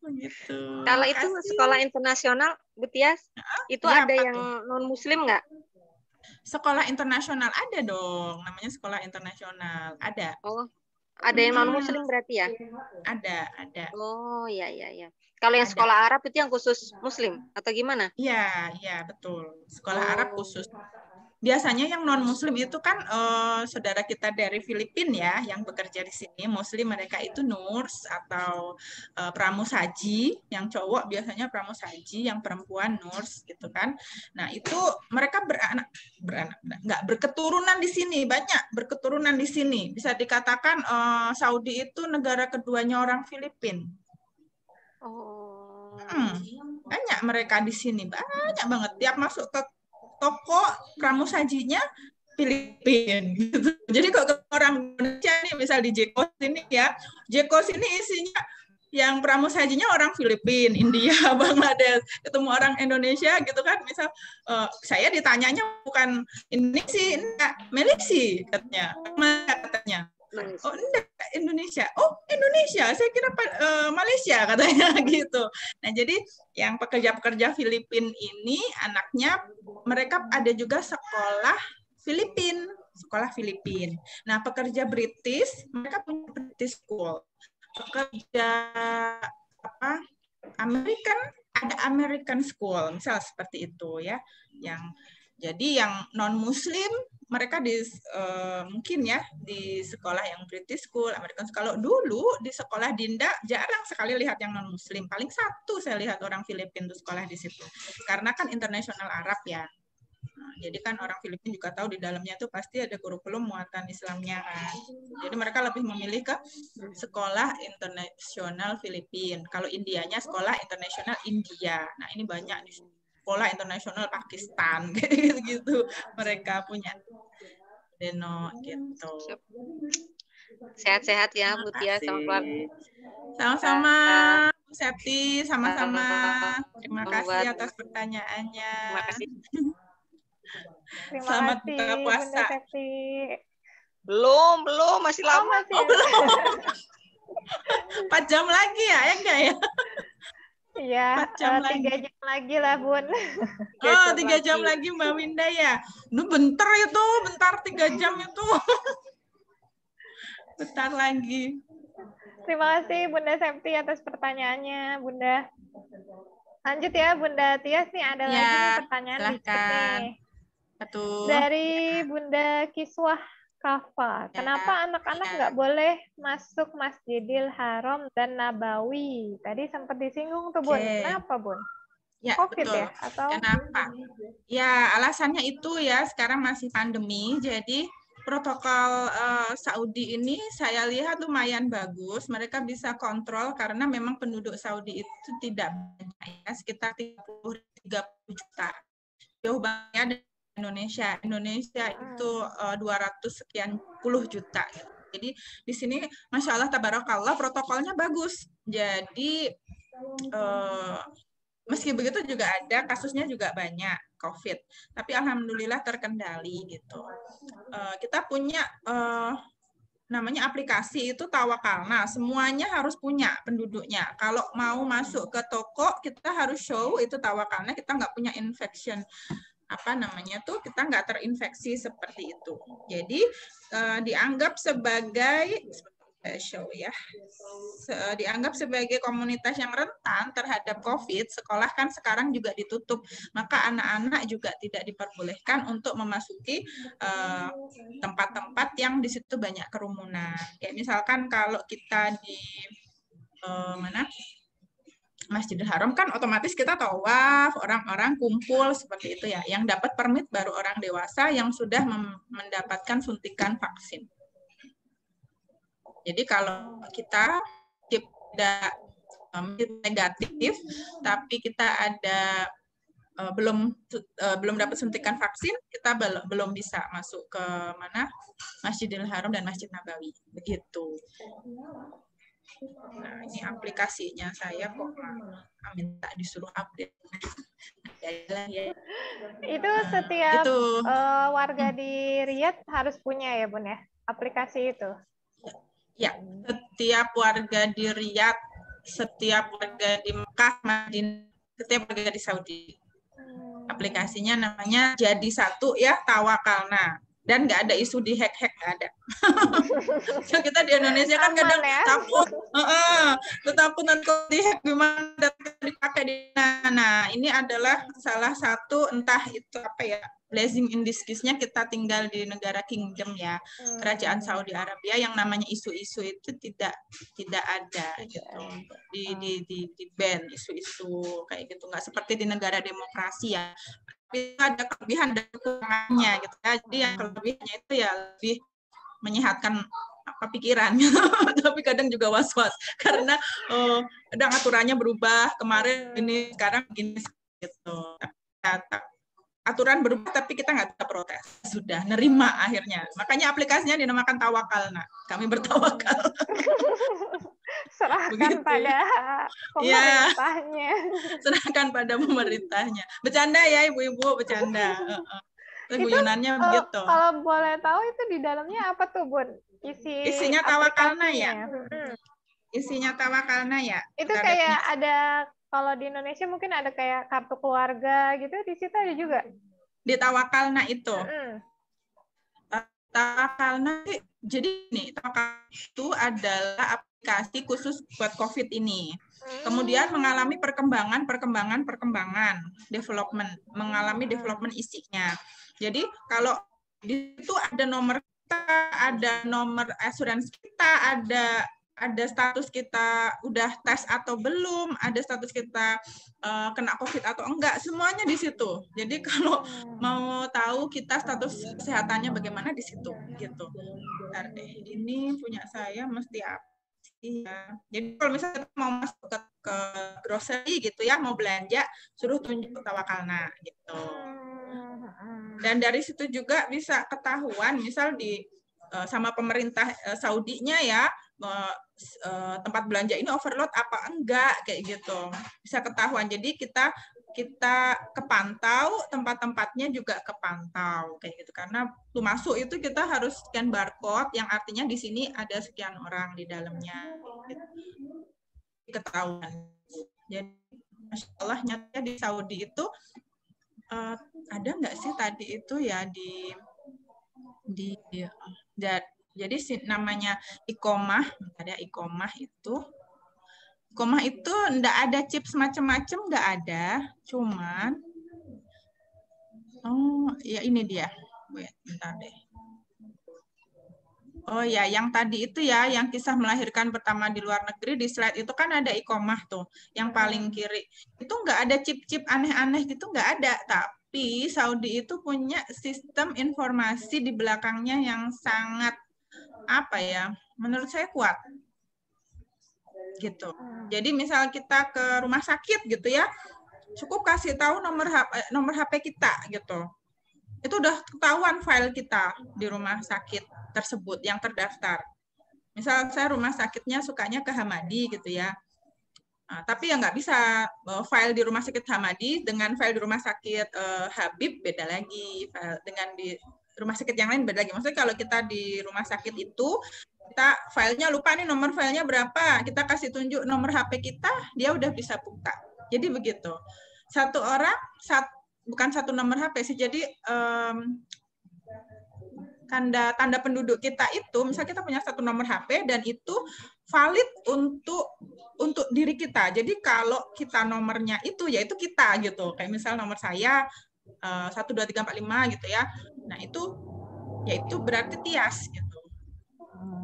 Begitu. Kalau itu sekolah internasional, Bu Tias, itu ya, ada yang non-muslim nggak? Sekolah internasional ada dong, namanya sekolah internasional, ada. Oh, ada yang non-muslim berarti ya? Ada. Oh, iya. Kalau yang sekolah Arab itu yang khusus muslim atau gimana? Iya, betul. Sekolah Arab khusus. Biasanya yang non-muslim itu kan saudara kita dari Filipina ya, yang bekerja di sini. Mostly mereka itu nurse atau pramusaji. Yang cowok biasanya pramusaji, yang perempuan nurse gitu kan. Nah itu mereka nggak berketurunan di sini, banyak berketurunan di sini. Bisa dikatakan Saudi itu negara keduanya orang Filipina. Banyak mereka di sini, banyak banget. Tiap masuk ke toko pramusajinya Filipina gitu. Jadi kok orang Indonesia nih, misal di Jekos ini ya, Jekos ini isinya yang pramusajinya orang Filipina, India, Bangladesh, ketemu orang Indonesia gitu kan, misal saya ditanyanya bukan ini sih, enggak, Malaysia katanya. Oh enggak, Indonesia. Oh Indonesia, saya kira Malaysia katanya gitu. Nah jadi yang pekerja-pekerja Filipina ini anaknya mereka ada juga sekolah Filipina. Nah pekerja British mereka punya British School. Pekerja American ada American School, misal seperti itu ya. Jadi yang non Muslim mereka mungkin ya di sekolah yang British School, American School. Kalau dulu di sekolah Dinda jarang sekali lihat yang non Muslim. Paling satu saya lihat orang Filipina tuh sekolah di situ. Karena kan internasional Arab ya. Nah, jadi kan orang Filipina juga tahu di dalamnya itu pasti ada kurikulum muatan Islamnya kan. Jadi mereka lebih memilih ke sekolah internasional Filipina. Kalau Indianya sekolah internasional India. Nah ini banyak di sekolah internasional Pakistan gitu mereka punya Deno gitu. Sehat-sehat ya Bu Tia sama keluarga. Sama-sama Bu Septi, sama-sama. Terima kasih atas pertanyaannya. Terima kasih. Selamat buka puasa. Bunda Septi. Belum, masih lama. Belum. 4 jam lagi ya enggak ya? Iya, 3 jam lagi lah, Bun. Oh, 3 jam lagi Mbak Winda ya. Bentar 3 jam itu. Bentar lagi. Terima kasih Bunda Septi atas pertanyaannya, Bunda. Lanjut ya, Bunda Tias nih ada lagi nih pertanyaan nih. Betul. Dari Bunda Kiswah Kafa, kenapa anak-anak nggak boleh masuk Masjidil Haram dan Nabawi? Tadi sempat disinggung tuh, Bun. Kenapa, Bun? Ya, COVID betul. ya? Atau... Kenapa? Ya, alasannya itu ya, sekarang masih pandemi, jadi protokol Saudi ini saya lihat lumayan bagus. Mereka bisa kontrol karena memang penduduk Saudi itu tidak banyak ya, sekitar 30 juta. Jauh banget dari Indonesia. Indonesia itu 200 sekian puluh juta. Jadi di sini Masya Allah tabarakallah protokolnya bagus. Jadi meski begitu juga ada kasusnya juga banyak COVID. Tapi alhamdulillah terkendali gitu. Kita punya namanya aplikasi itu Tawakalna. Semuanya harus punya penduduknya. Kalau mau masuk ke toko kita harus show itu Tawakalna. Kita nggak punya infection kita nggak terinfeksi seperti itu. Jadi dianggap sebagai dianggap sebagai komunitas yang rentan terhadap COVID. Sekolah kan sekarang juga ditutup, maka anak-anak juga tidak diperbolehkan untuk memasuki tempat-tempat yang di situ banyak kerumunan. Kayak misalkan kalau kita di Masjidil Haram kan otomatis kita tawaf, orang-orang kumpul seperti itu ya. Yang dapat permit baru orang dewasa yang sudah mendapatkan suntikan vaksin. Jadi kalau kita tidak negatif, tapi kita ada belum dapat suntikan vaksin, kita belum bisa masuk ke Masjidil Haram dan Masjid Nabawi. Begitu. Nah, ini aplikasinya saya kok minta disuruh update. Ya. Itu setiap Itu. warga di Riyadh harus punya ya Bun ya, aplikasi itu? Ya, setiap warga di Riyadh, setiap warga di Mekah, Madinah, setiap warga di Saudi. Aplikasinya namanya Jadi Satu ya, Tawakalna. Dan nggak ada isu di hack-hack, nggak ada. So, kita di Indonesia kan kadang ya? takut, takut nanti di-hack gimana, data dipakai di mana. Nah, ini adalah salah satu entah itu apa ya, blessing in disguise-nya kita tinggal di negara kingdom ya, kerajaan Saudi Arabia, yang namanya isu-isu itu tidak ada gitu. Di ban isu-isu kayak gitu, nggak seperti di negara demokrasi ya. Tapi ada kelebihan dan kekurangannya gitu ya. Jadi yang kelebihannya itu ya lebih menyehatkan pikiran, tapi kadang juga was-was karena kadang aturannya berubah, kemarin ini sekarang begini gitu. Aturan berubah tapi kita nggak bisa protes, sudah nerima akhirnya. Makanya aplikasinya dinamakan Tawakalna, kami bertawakal. Serahkan begitu, pada pemerintahnya. Serahkan pada pemerintahnya. Bercanda ya ibu-ibu, bercanda. Guyonannya begitu. Kalau boleh tahu itu di dalamnya apa tuh Bun? Isinya Tawakalna ya. Isinya Tawakalna ya. Itu kayak ada, kalau di Indonesia mungkin ada kayak kartu keluarga gitu, di situ ada juga? Di Tawakalna itu. Tawakalna, jadi nih, Tawakalna itu adalah aplikasi khusus buat COVID ini. Kemudian mengalami perkembangan, mengalami development isinya. Jadi kalau di situ ada nomor kita, ada nomor asuransi kita, ada status kita udah tes atau belum, ada status kita kena COVID atau enggak, semuanya di situ. Jadi kalau mau tahu kita status kesehatannya bagaimana di situ, gitu. Bentar deh, ini punya saya mesti apa? Iya. Jadi kalau misalnya mau masuk ke grocery gitu ya, mau belanja, suruh tunjuk Tawakalna gitu. Dan dari situ juga bisa ketahuan, misal di sama pemerintah Saudinya ya, tempat belanja ini overload apa enggak, kayak gitu. Bisa ketahuan. Jadi kita kepantau, tempat-tempatnya juga kepantau kayak gitu. Karena tuh masuk itu kita harus scan barcode, yang artinya di sini ada sekian orang di dalamnya. Gitu. Ketahuan. Jadi Masya Allah, nyatanya di Saudi itu ada nggak sih tadi itu ya jadi namanya iqomah, ada iqomah itu nggak ada chip semacam-macam, nggak ada, cuman ya ini dia, bentar deh. Oh ya, yang tadi itu ya, yang kisah melahirkan pertama di luar negeri, di slide itu kan ada iqomah tuh, yang paling kiri. Itu nggak ada chip-chip aneh-aneh gitu, nggak ada. Tapi Saudi itu punya sistem informasi di belakangnya yang sangat, apa ya, menurut saya kuat. Gitu. Jadi misal kita ke rumah sakit gitu ya, cukup kasih tahu nomor HP kita gitu. Itu udah ketahuan file kita di rumah sakit tersebut yang terdaftar. Misal saya rumah sakitnya sukanya ke Hamadi gitu ya. Nah, tapi ya nggak bisa file di rumah sakit Hamadi dengan file di rumah sakit Habib beda lagi. File dengan di rumah sakit yang lain beda lagi. Maksudnya kalau kita di rumah sakit itu, kita filenya lupa nih nomor filenya berapa, kita kasih tunjuk nomor HP kita, dia udah bisa buka. Jadi begitu. Satu orang, bukan satu nomor HP sih, jadi tanda penduduk kita itu, misalnya kita punya satu nomor HP dan itu valid untuk diri kita. Jadi kalau kita nomornya itu, ya itu kita gitu. Kayak misal nomor saya 12345 gitu ya. Nah itu, ya itu berarti Tias gitu.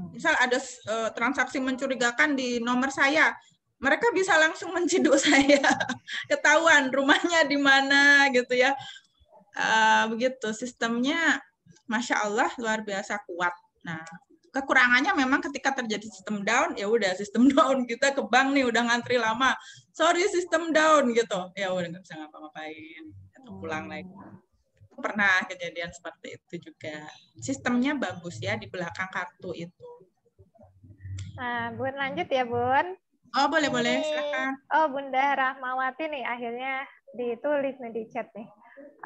Misal ada transaksi mencurigakan di nomor saya, mereka bisa langsung menciduk saya, ketahuan rumahnya di mana gitu ya. Begitu sistemnya. Masya Allah luar biasa kuat. Nah, kekurangannya memang ketika terjadi sistem down, ya udah sistem down, kita ke bank nih udah ngantri lama, sorry sistem down gitu, ya udah nggak bisa ngapa-ngapain, atau pulang lagi. Pernah kejadian seperti itu juga. Sistemnya bagus ya di belakang kartu itu. Nah, Bun lanjut ya Bun. Oh boleh silakan. Oh Bunda Rahmawati nih akhirnya ditulis nih di chat nih.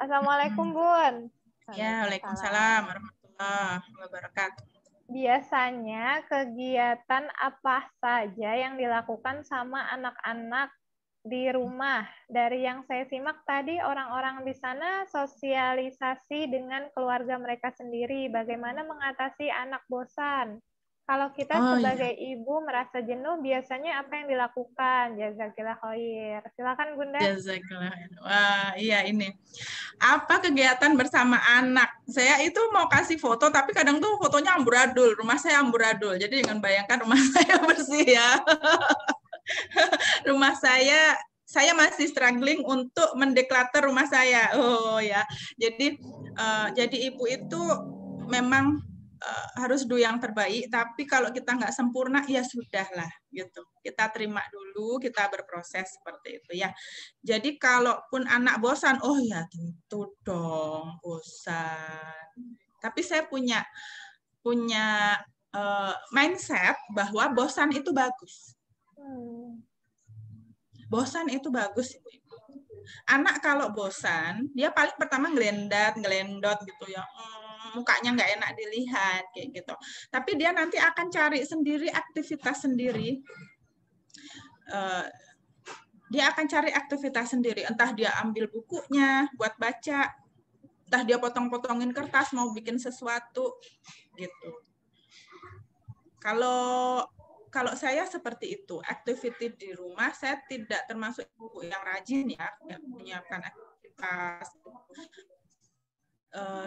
Assalamualaikum Bun. Ya, waalaikumsalam warahmatullahi wabarakatuh. Biasanya kegiatan apa saja yang dilakukan sama anak-anak di rumah? Dari yang saya simak tadi, orang-orang di sana sosialisasi dengan keluarga mereka sendiri. Bagaimana mengatasi anak bosan? Kalau kita sebagai ibu merasa jenuh, biasanya apa yang dilakukan? Jazakillah khair. Silakan Bunda. Jazakillah. Wah, iya ini. Apa kegiatan bersama anak? Saya itu mau kasih foto, tapi kadang tuh fotonya amburadul. Rumah saya amburadul. Jadi jangan bayangkan rumah saya bersih ya. Rumah saya masih struggling untuk mendeklater rumah saya. Oh ya. Jadi ibu itu memang harus do yang terbaik, tapi kalau kita nggak sempurna ya sudahlah gitu. Kita terima dulu, kita berproses seperti itu ya. Jadi kalaupun anak bosan, oh ya tentu dong bosan. Tapi saya punya mindset bahwa bosan itu bagus. Bosan itu bagus, Ibu. Anak kalau bosan, dia paling pertama ngelendot gitu ya. Mukanya nggak enak dilihat kayak gitu. Tapi dia nanti akan cari sendiri aktivitas sendiri. Dia akan cari aktivitas sendiri. Entah dia ambil bukunya buat baca, entah dia potong-potongin kertas mau bikin sesuatu gitu. Kalau saya seperti itu, activity di rumah saya tidak termasuk ibu yang rajin ya, menyiapkan aktivitas.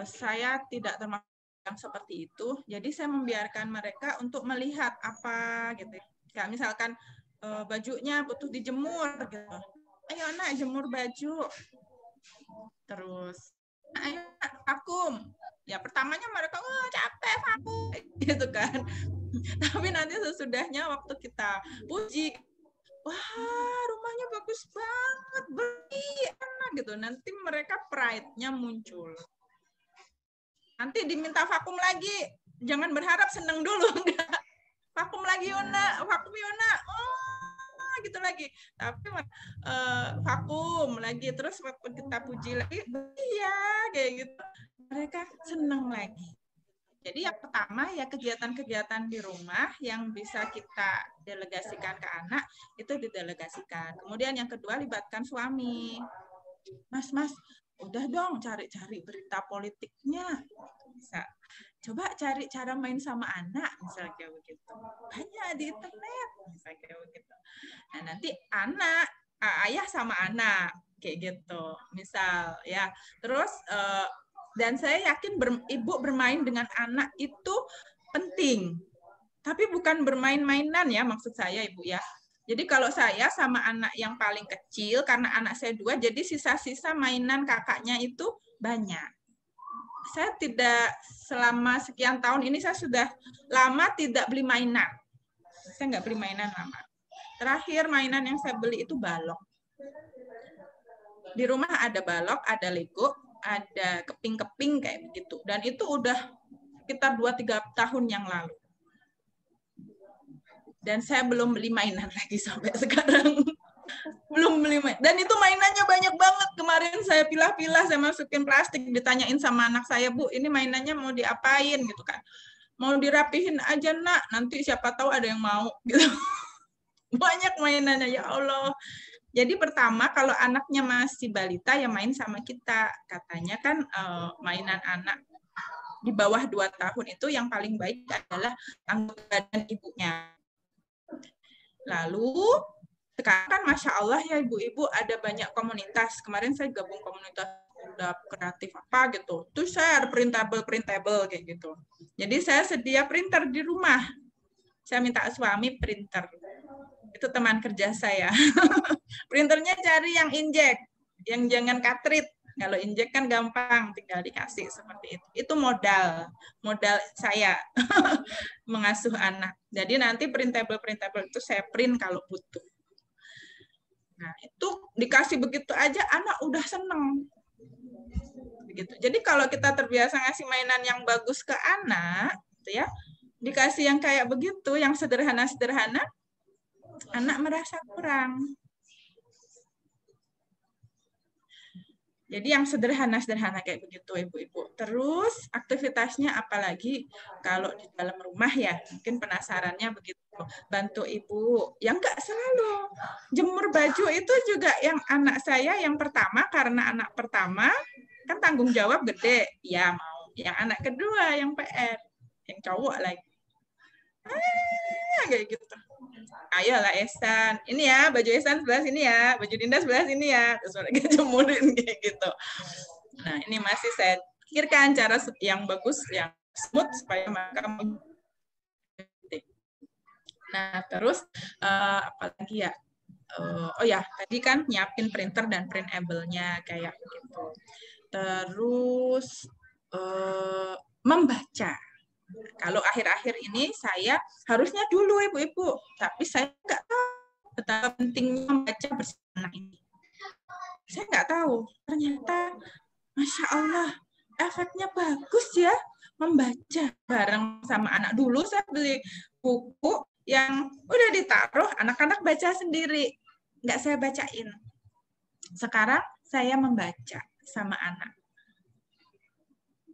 Saya tidak termasuk yang seperti itu, jadi saya membiarkan mereka untuk melihat apa gitu. Kayak misalkan bajunya butuh dijemur gitu. Ayo nak jemur baju. Terus ayo vakum. Ya pertamanya mereka capek vakum gitu kan. Tapi nanti sesudahnya waktu kita puji, wah rumahnya bagus banget, bersih, enak gitu. Nanti mereka pride-nya muncul. Nanti diminta vakum lagi, jangan berharap seneng dulu, enggak. Vakum lagi Yona, vakum Yona, gitu lagi. Tapi vakum lagi, terus waktu kita puji lagi, iya kayak gitu. Mereka seneng lagi. Jadi yang pertama ya kegiatan-kegiatan di rumah yang bisa kita delegasikan ke anak, itu didelegasikan. Kemudian yang kedua libatkan suami. Mas, udah dong cari-cari berita politiknya. Bisa. Coba cari cara main sama anak, misalnya kayak begitu. Banyak di internet, misalnya kayak begitu. Nah, nanti ayah sama anak, kayak gitu. Misal, ya. Terus, dan saya yakin ibu bermain dengan anak itu penting. Tapi bukan bermain-mainan ya, maksud saya, Ibu ya. Jadi kalau saya sama anak yang paling kecil, karena anak saya 2, jadi sisa-sisa mainan kakaknya itu banyak. Saya tidak, selama sekian tahun ini saya sudah lama tidak beli mainan. Saya nggak beli mainan lama. Terakhir mainan yang saya beli itu balok. Di rumah ada balok, ada Lego, ada keping-keping kayak begitu. Dan itu udah sekitar 2-3 tahun yang lalu. Dan saya belum beli mainan lagi sampai sekarang. Belum beli mainan. Dan itu mainannya banyak banget. Kemarin saya pilah-pilah, saya masukin plastik, ditanyain sama anak saya, Bu, ini mainannya mau diapain gitu kan. Mau dirapihin aja, Nak. Nanti siapa tahu ada yang mau gitu. Banyak mainannya, ya Allah. Jadi pertama, kalau anaknya masih balita, ya main sama kita. Katanya kan mainan anak di bawah 2 tahun itu yang paling baik adalah anggota badan ibunya. Lalu sekarang kan Masya Allah ya ibu-ibu ada banyak komunitas. Kemarin saya gabung komunitas udah kreatif apa gitu. Terus saya ada printable kayak gitu. Jadi saya sedia printer di rumah. Saya minta suami printer. Itu teman kerja saya. Printernya cari yang inkjet, yang jangan cartridge. Kalau injek kan gampang, tinggal dikasih seperti itu. Itu modal saya mengasuh anak. Jadi nanti printable itu saya print kalau butuh. Nah, itu dikasih begitu aja anak udah seneng. Begitu. Jadi kalau kita terbiasa ngasih mainan yang bagus ke anak, gitu ya, dikasih yang kayak begitu, yang sederhana-sederhana, anak merasa kurang. Jadi yang sederhana-sederhana kayak begitu Ibu-ibu. Terus aktivitasnya apalagi kalau di dalam rumah ya, mungkin penasarannya begitu. Bantu Ibu. Yang enggak selalu. Jemur baju itu juga yang anak saya yang pertama, karena anak pertama kan tanggung jawab gede. Ya mau. Yang anak kedua yang PR. Yang cowok lagi. Kayak gitu. Ayolah Esan, ini ya baju Esan sebelah sini ya, baju Dinda sebelah sini ya, terus mereka jemurin kayak gitu. Nah ini masih saya pikirkan cara yang bagus, yang smooth supaya mereka. Nah terus apalagi ya? Oh ya tadi kan nyiapin printer dan printable-nya kayak gitu. Terus membaca. Kalau akhir-akhir ini saya harusnya dulu Ibu-ibu, tapi saya nggak tahu betapa pentingnya membaca bersama anak ini. Saya nggak tahu, ternyata Masya Allah, efeknya bagus ya membaca bareng sama anak. Dulu saya beli buku yang udah ditaruh, anak-anak baca sendiri, nggak saya bacain. Sekarang saya membaca sama anak.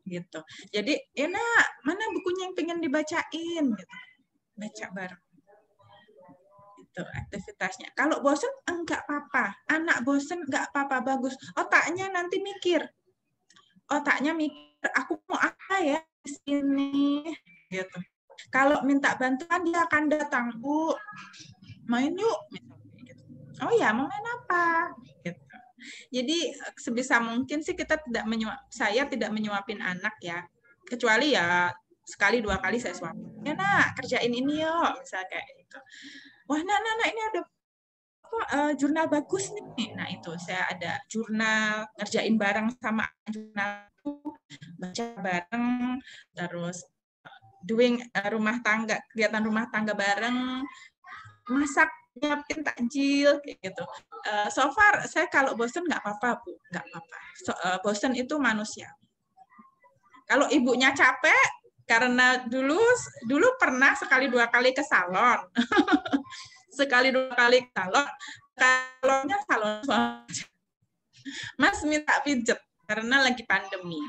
Gitu. Jadi, enak, mana bukunya yang pengen dibacain gitu. Baca bareng. Itu aktivitasnya. Kalau bosen enggak apa-apa. Anak bosen enggak apa-apa, bagus. Otaknya nanti mikir. Otaknya mikir, aku mau apa ya di sini gitu. Kalau minta bantuan dia akan datang, Bu. Main yuk. Oh ya, mau main apa? Gitu. Jadi sebisa mungkin sih saya tidak menyuapin anak ya, kecuali ya sekali 2 kali saya suapin. Ya nak kerjain ini yuk, misalnya kayak gitu. Wah nak ini ada jurnal bagus nih. Nah itu saya ada jurnal, ngerjain bareng sama jurnal itu, baca bareng, terus doing kegiatan rumah tangga bareng, masak, nyiapin takjil kayak gitu. So far saya kalau bosen nggak apa-apa Bu, nggak apa-apa. Bosen itu manusia. Kalau ibunya capek karena dulu pernah sekali 2 kali ke salon, sekali 2 kali ke salon, salonnya salon Mas minta pijet karena lagi pandemi.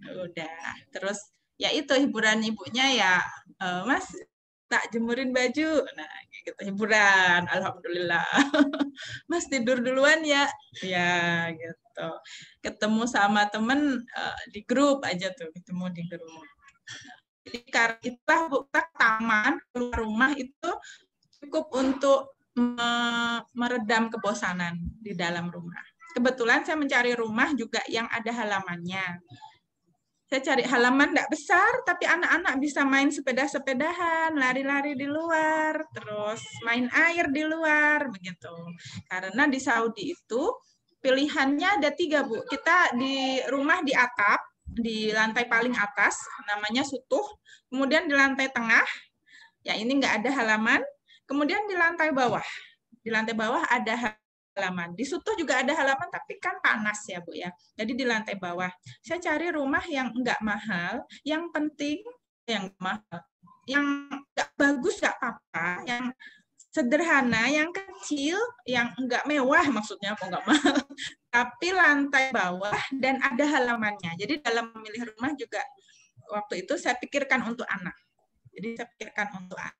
Udah, terus ya itu hiburan ibunya ya, Mas tak jemurin baju, nah gitu hiburan, alhamdulillah. Mas tidur duluan ya, ya gitu. Ketemu sama temen di grup aja tuh, ketemu di grup. Jadi karena kita taman keluar rumah itu cukup untuk meredam kebosanan di dalam rumah. Kebetulan saya mencari rumah juga yang ada halamannya. Saya cari halaman tidak besar, tapi anak-anak bisa main sepeda-sepedahan, lari-lari di luar, terus main air di luar, begitu. Karena di Saudi itu pilihannya ada 3, Bu. Kita di rumah di atap, di lantai paling atas, namanya sutuh. Kemudian di lantai tengah, ya ini nggak ada halaman. Kemudian di lantai bawah ada halaman. Di sutuh juga ada halaman, tapi kan panas ya Bu ya. Jadi di lantai bawah. Saya cari rumah yang enggak mahal, yang penting yang mahal. Yang enggak bagus enggak apa-apa, yang sederhana, yang kecil, yang enggak mewah maksudnya, kok enggak mahal. Tapi lantai bawah dan ada halamannya. Jadi dalam memilih rumah juga waktu itu saya pikirkan untuk anak. Jadi saya pikirkan untuk anak.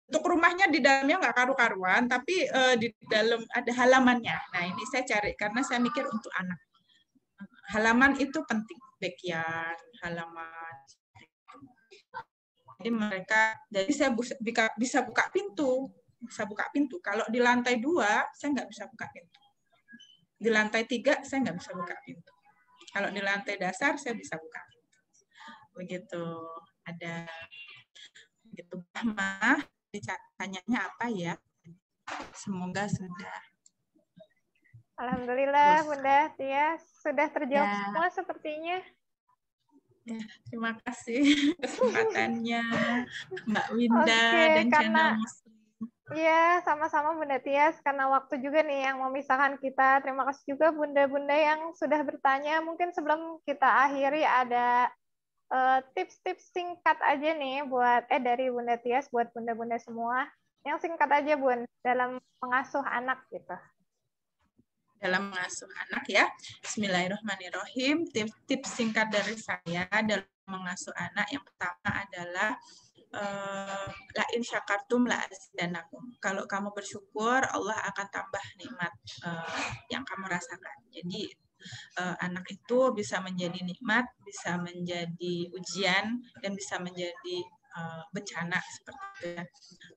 Untuk rumahnya di dalamnya nggak karu-karuan, tapi di dalam ada halamannya. Nah ini saya cari karena saya mikir untuk anak. Halaman itu penting, backyard, halaman. Jadi saya bisa buka pintu. Kalau di lantai 2 saya nggak bisa buka pintu. Di lantai 3 saya nggak bisa buka pintu. Kalau di lantai dasar saya bisa buka pintu. Begitu ada gitu mah. Tanyanya apa ya? Semoga sudah. Alhamdulillah Bunda Tia sudah terjawab semua sepertinya. Ya, terima kasih kesempatannya Mbak Winda dan channel Muslim. Iya, sama-sama Bunda Tias. Karena waktu juga nih yang memisahkan kita. Terima kasih juga Bunda-Bunda yang sudah bertanya. Mungkin sebelum kita akhiri ada tips-tips singkat aja nih dari Bunda Tias buat Bunda-Bunda semua. Yang singkat aja Bun dalam mengasuh anak gitu. dalam mengasuh anak ya. Bismillahirrahmanirrahim. Tips singkat dari saya dalam mengasuh anak yang pertama adalah la in syakartum la azidanakum. Kalau kamu bersyukur, Allah akan tambah nikmat yang kamu rasakan. Jadi anak itu bisa menjadi nikmat, bisa menjadi ujian, dan bisa menjadi bencana seperti itu.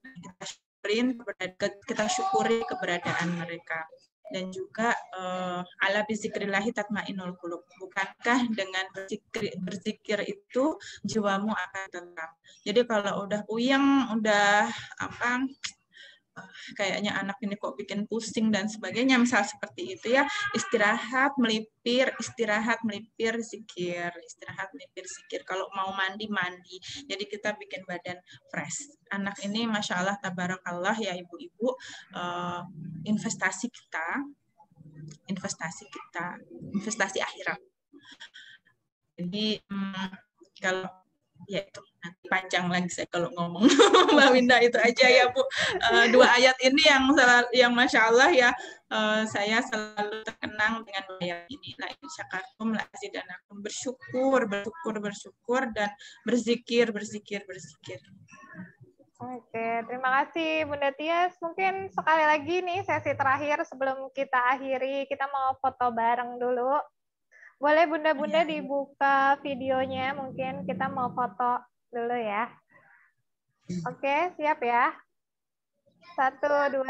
Kita syukuri keberadaan mereka. Dan juga ala bizikrillahi tatmainnul qulub. Bukankah dengan berzikir itu jiwamu akan tenang. Jadi kalau udah puyeng, udah kayaknya anak ini kok bikin pusing dan sebagainya, misal seperti itu ya, istirahat, melipir, zikir, istirahat, melipir, zikir. Kalau mau mandi. Jadi kita bikin badan fresh. Anak ini Masya Allah, tabarakallah ya ibu-ibu, investasi investasi akhirat. Jadi kalau ya itu nanti panjang lagi saya kalau ngomong. Mbak Winda, itu aja ya Bu. Dua ayat ini yang Masya Allah ya, saya selalu terkenang dengan ayat ini. La in syakartum la azidanakum. Bersyukur dan berzikir. Oke, terima kasih Bunda Tias. Mungkin sekali lagi nih sesi terakhir sebelum kita akhiri, kita mau foto bareng dulu. Boleh Bunda-Bunda dibuka videonya, mungkin kita mau foto dulu ya. Oke, siap ya? 1, 2,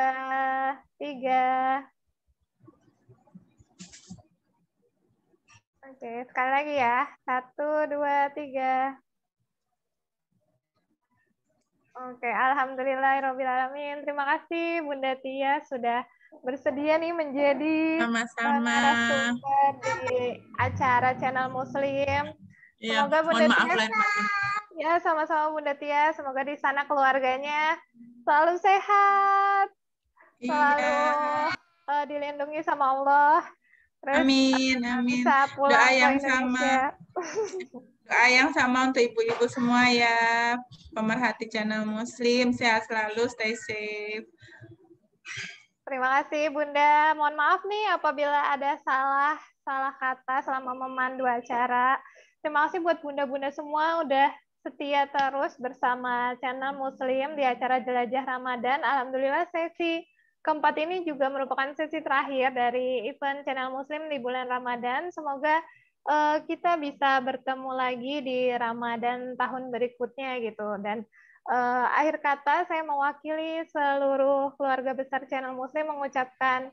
3. Oke, sekali lagi ya. 1, 2, 3. Oke, alhamdulillahirrahmanirrahim. Terima kasih Bunda Tia sudah bersedia nih menjadi narasumber di acara Channel Muslim. Ya, Semoga Bunda Tia, ya sama-sama Bunda Tia, semoga di sana keluarganya selalu sehat, selalu dilindungi sama Allah. Terus amin. Bisa pulang Doa ke yang Indonesia. Doa yang sama untuk ibu-ibu semua ya, pemerhati Channel Muslim, sehat selalu, stay safe. Terima kasih Bunda. Mohon maaf nih apabila ada salah kata selama memandu acara. Terima kasih buat Bunda-Bunda semua udah setia terus bersama Channel Muslim di acara Jelajah Ramadan. Alhamdulillah sesi keempat ini juga merupakan sesi terakhir dari event Channel Muslim di bulan Ramadan. Semoga kita bisa bertemu lagi di Ramadan tahun berikutnya gitu. Dan akhir kata saya mewakili seluruh keluarga besar Channel Muslim mengucapkan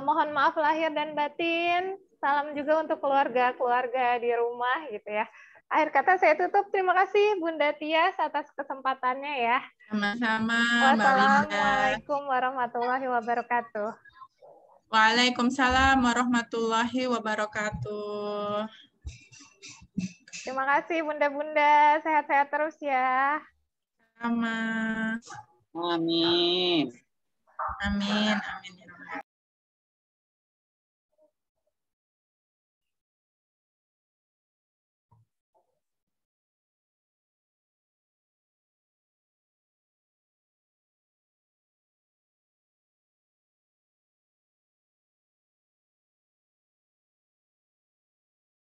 mohon maaf lahir dan batin. Salam juga untuk keluarga-keluarga di rumah gitu ya. Akhir kata saya tutup. Terima kasih Bunda Tias atas kesempatannya ya. Sama-sama. Wassalamualaikum warahmatullahi wabarakatuh. Waalaikumsalam warahmatullahi wabarakatuh. Terima kasih Bunda-Bunda. Sehat-sehat terus ya. Sama. Amin. Amin.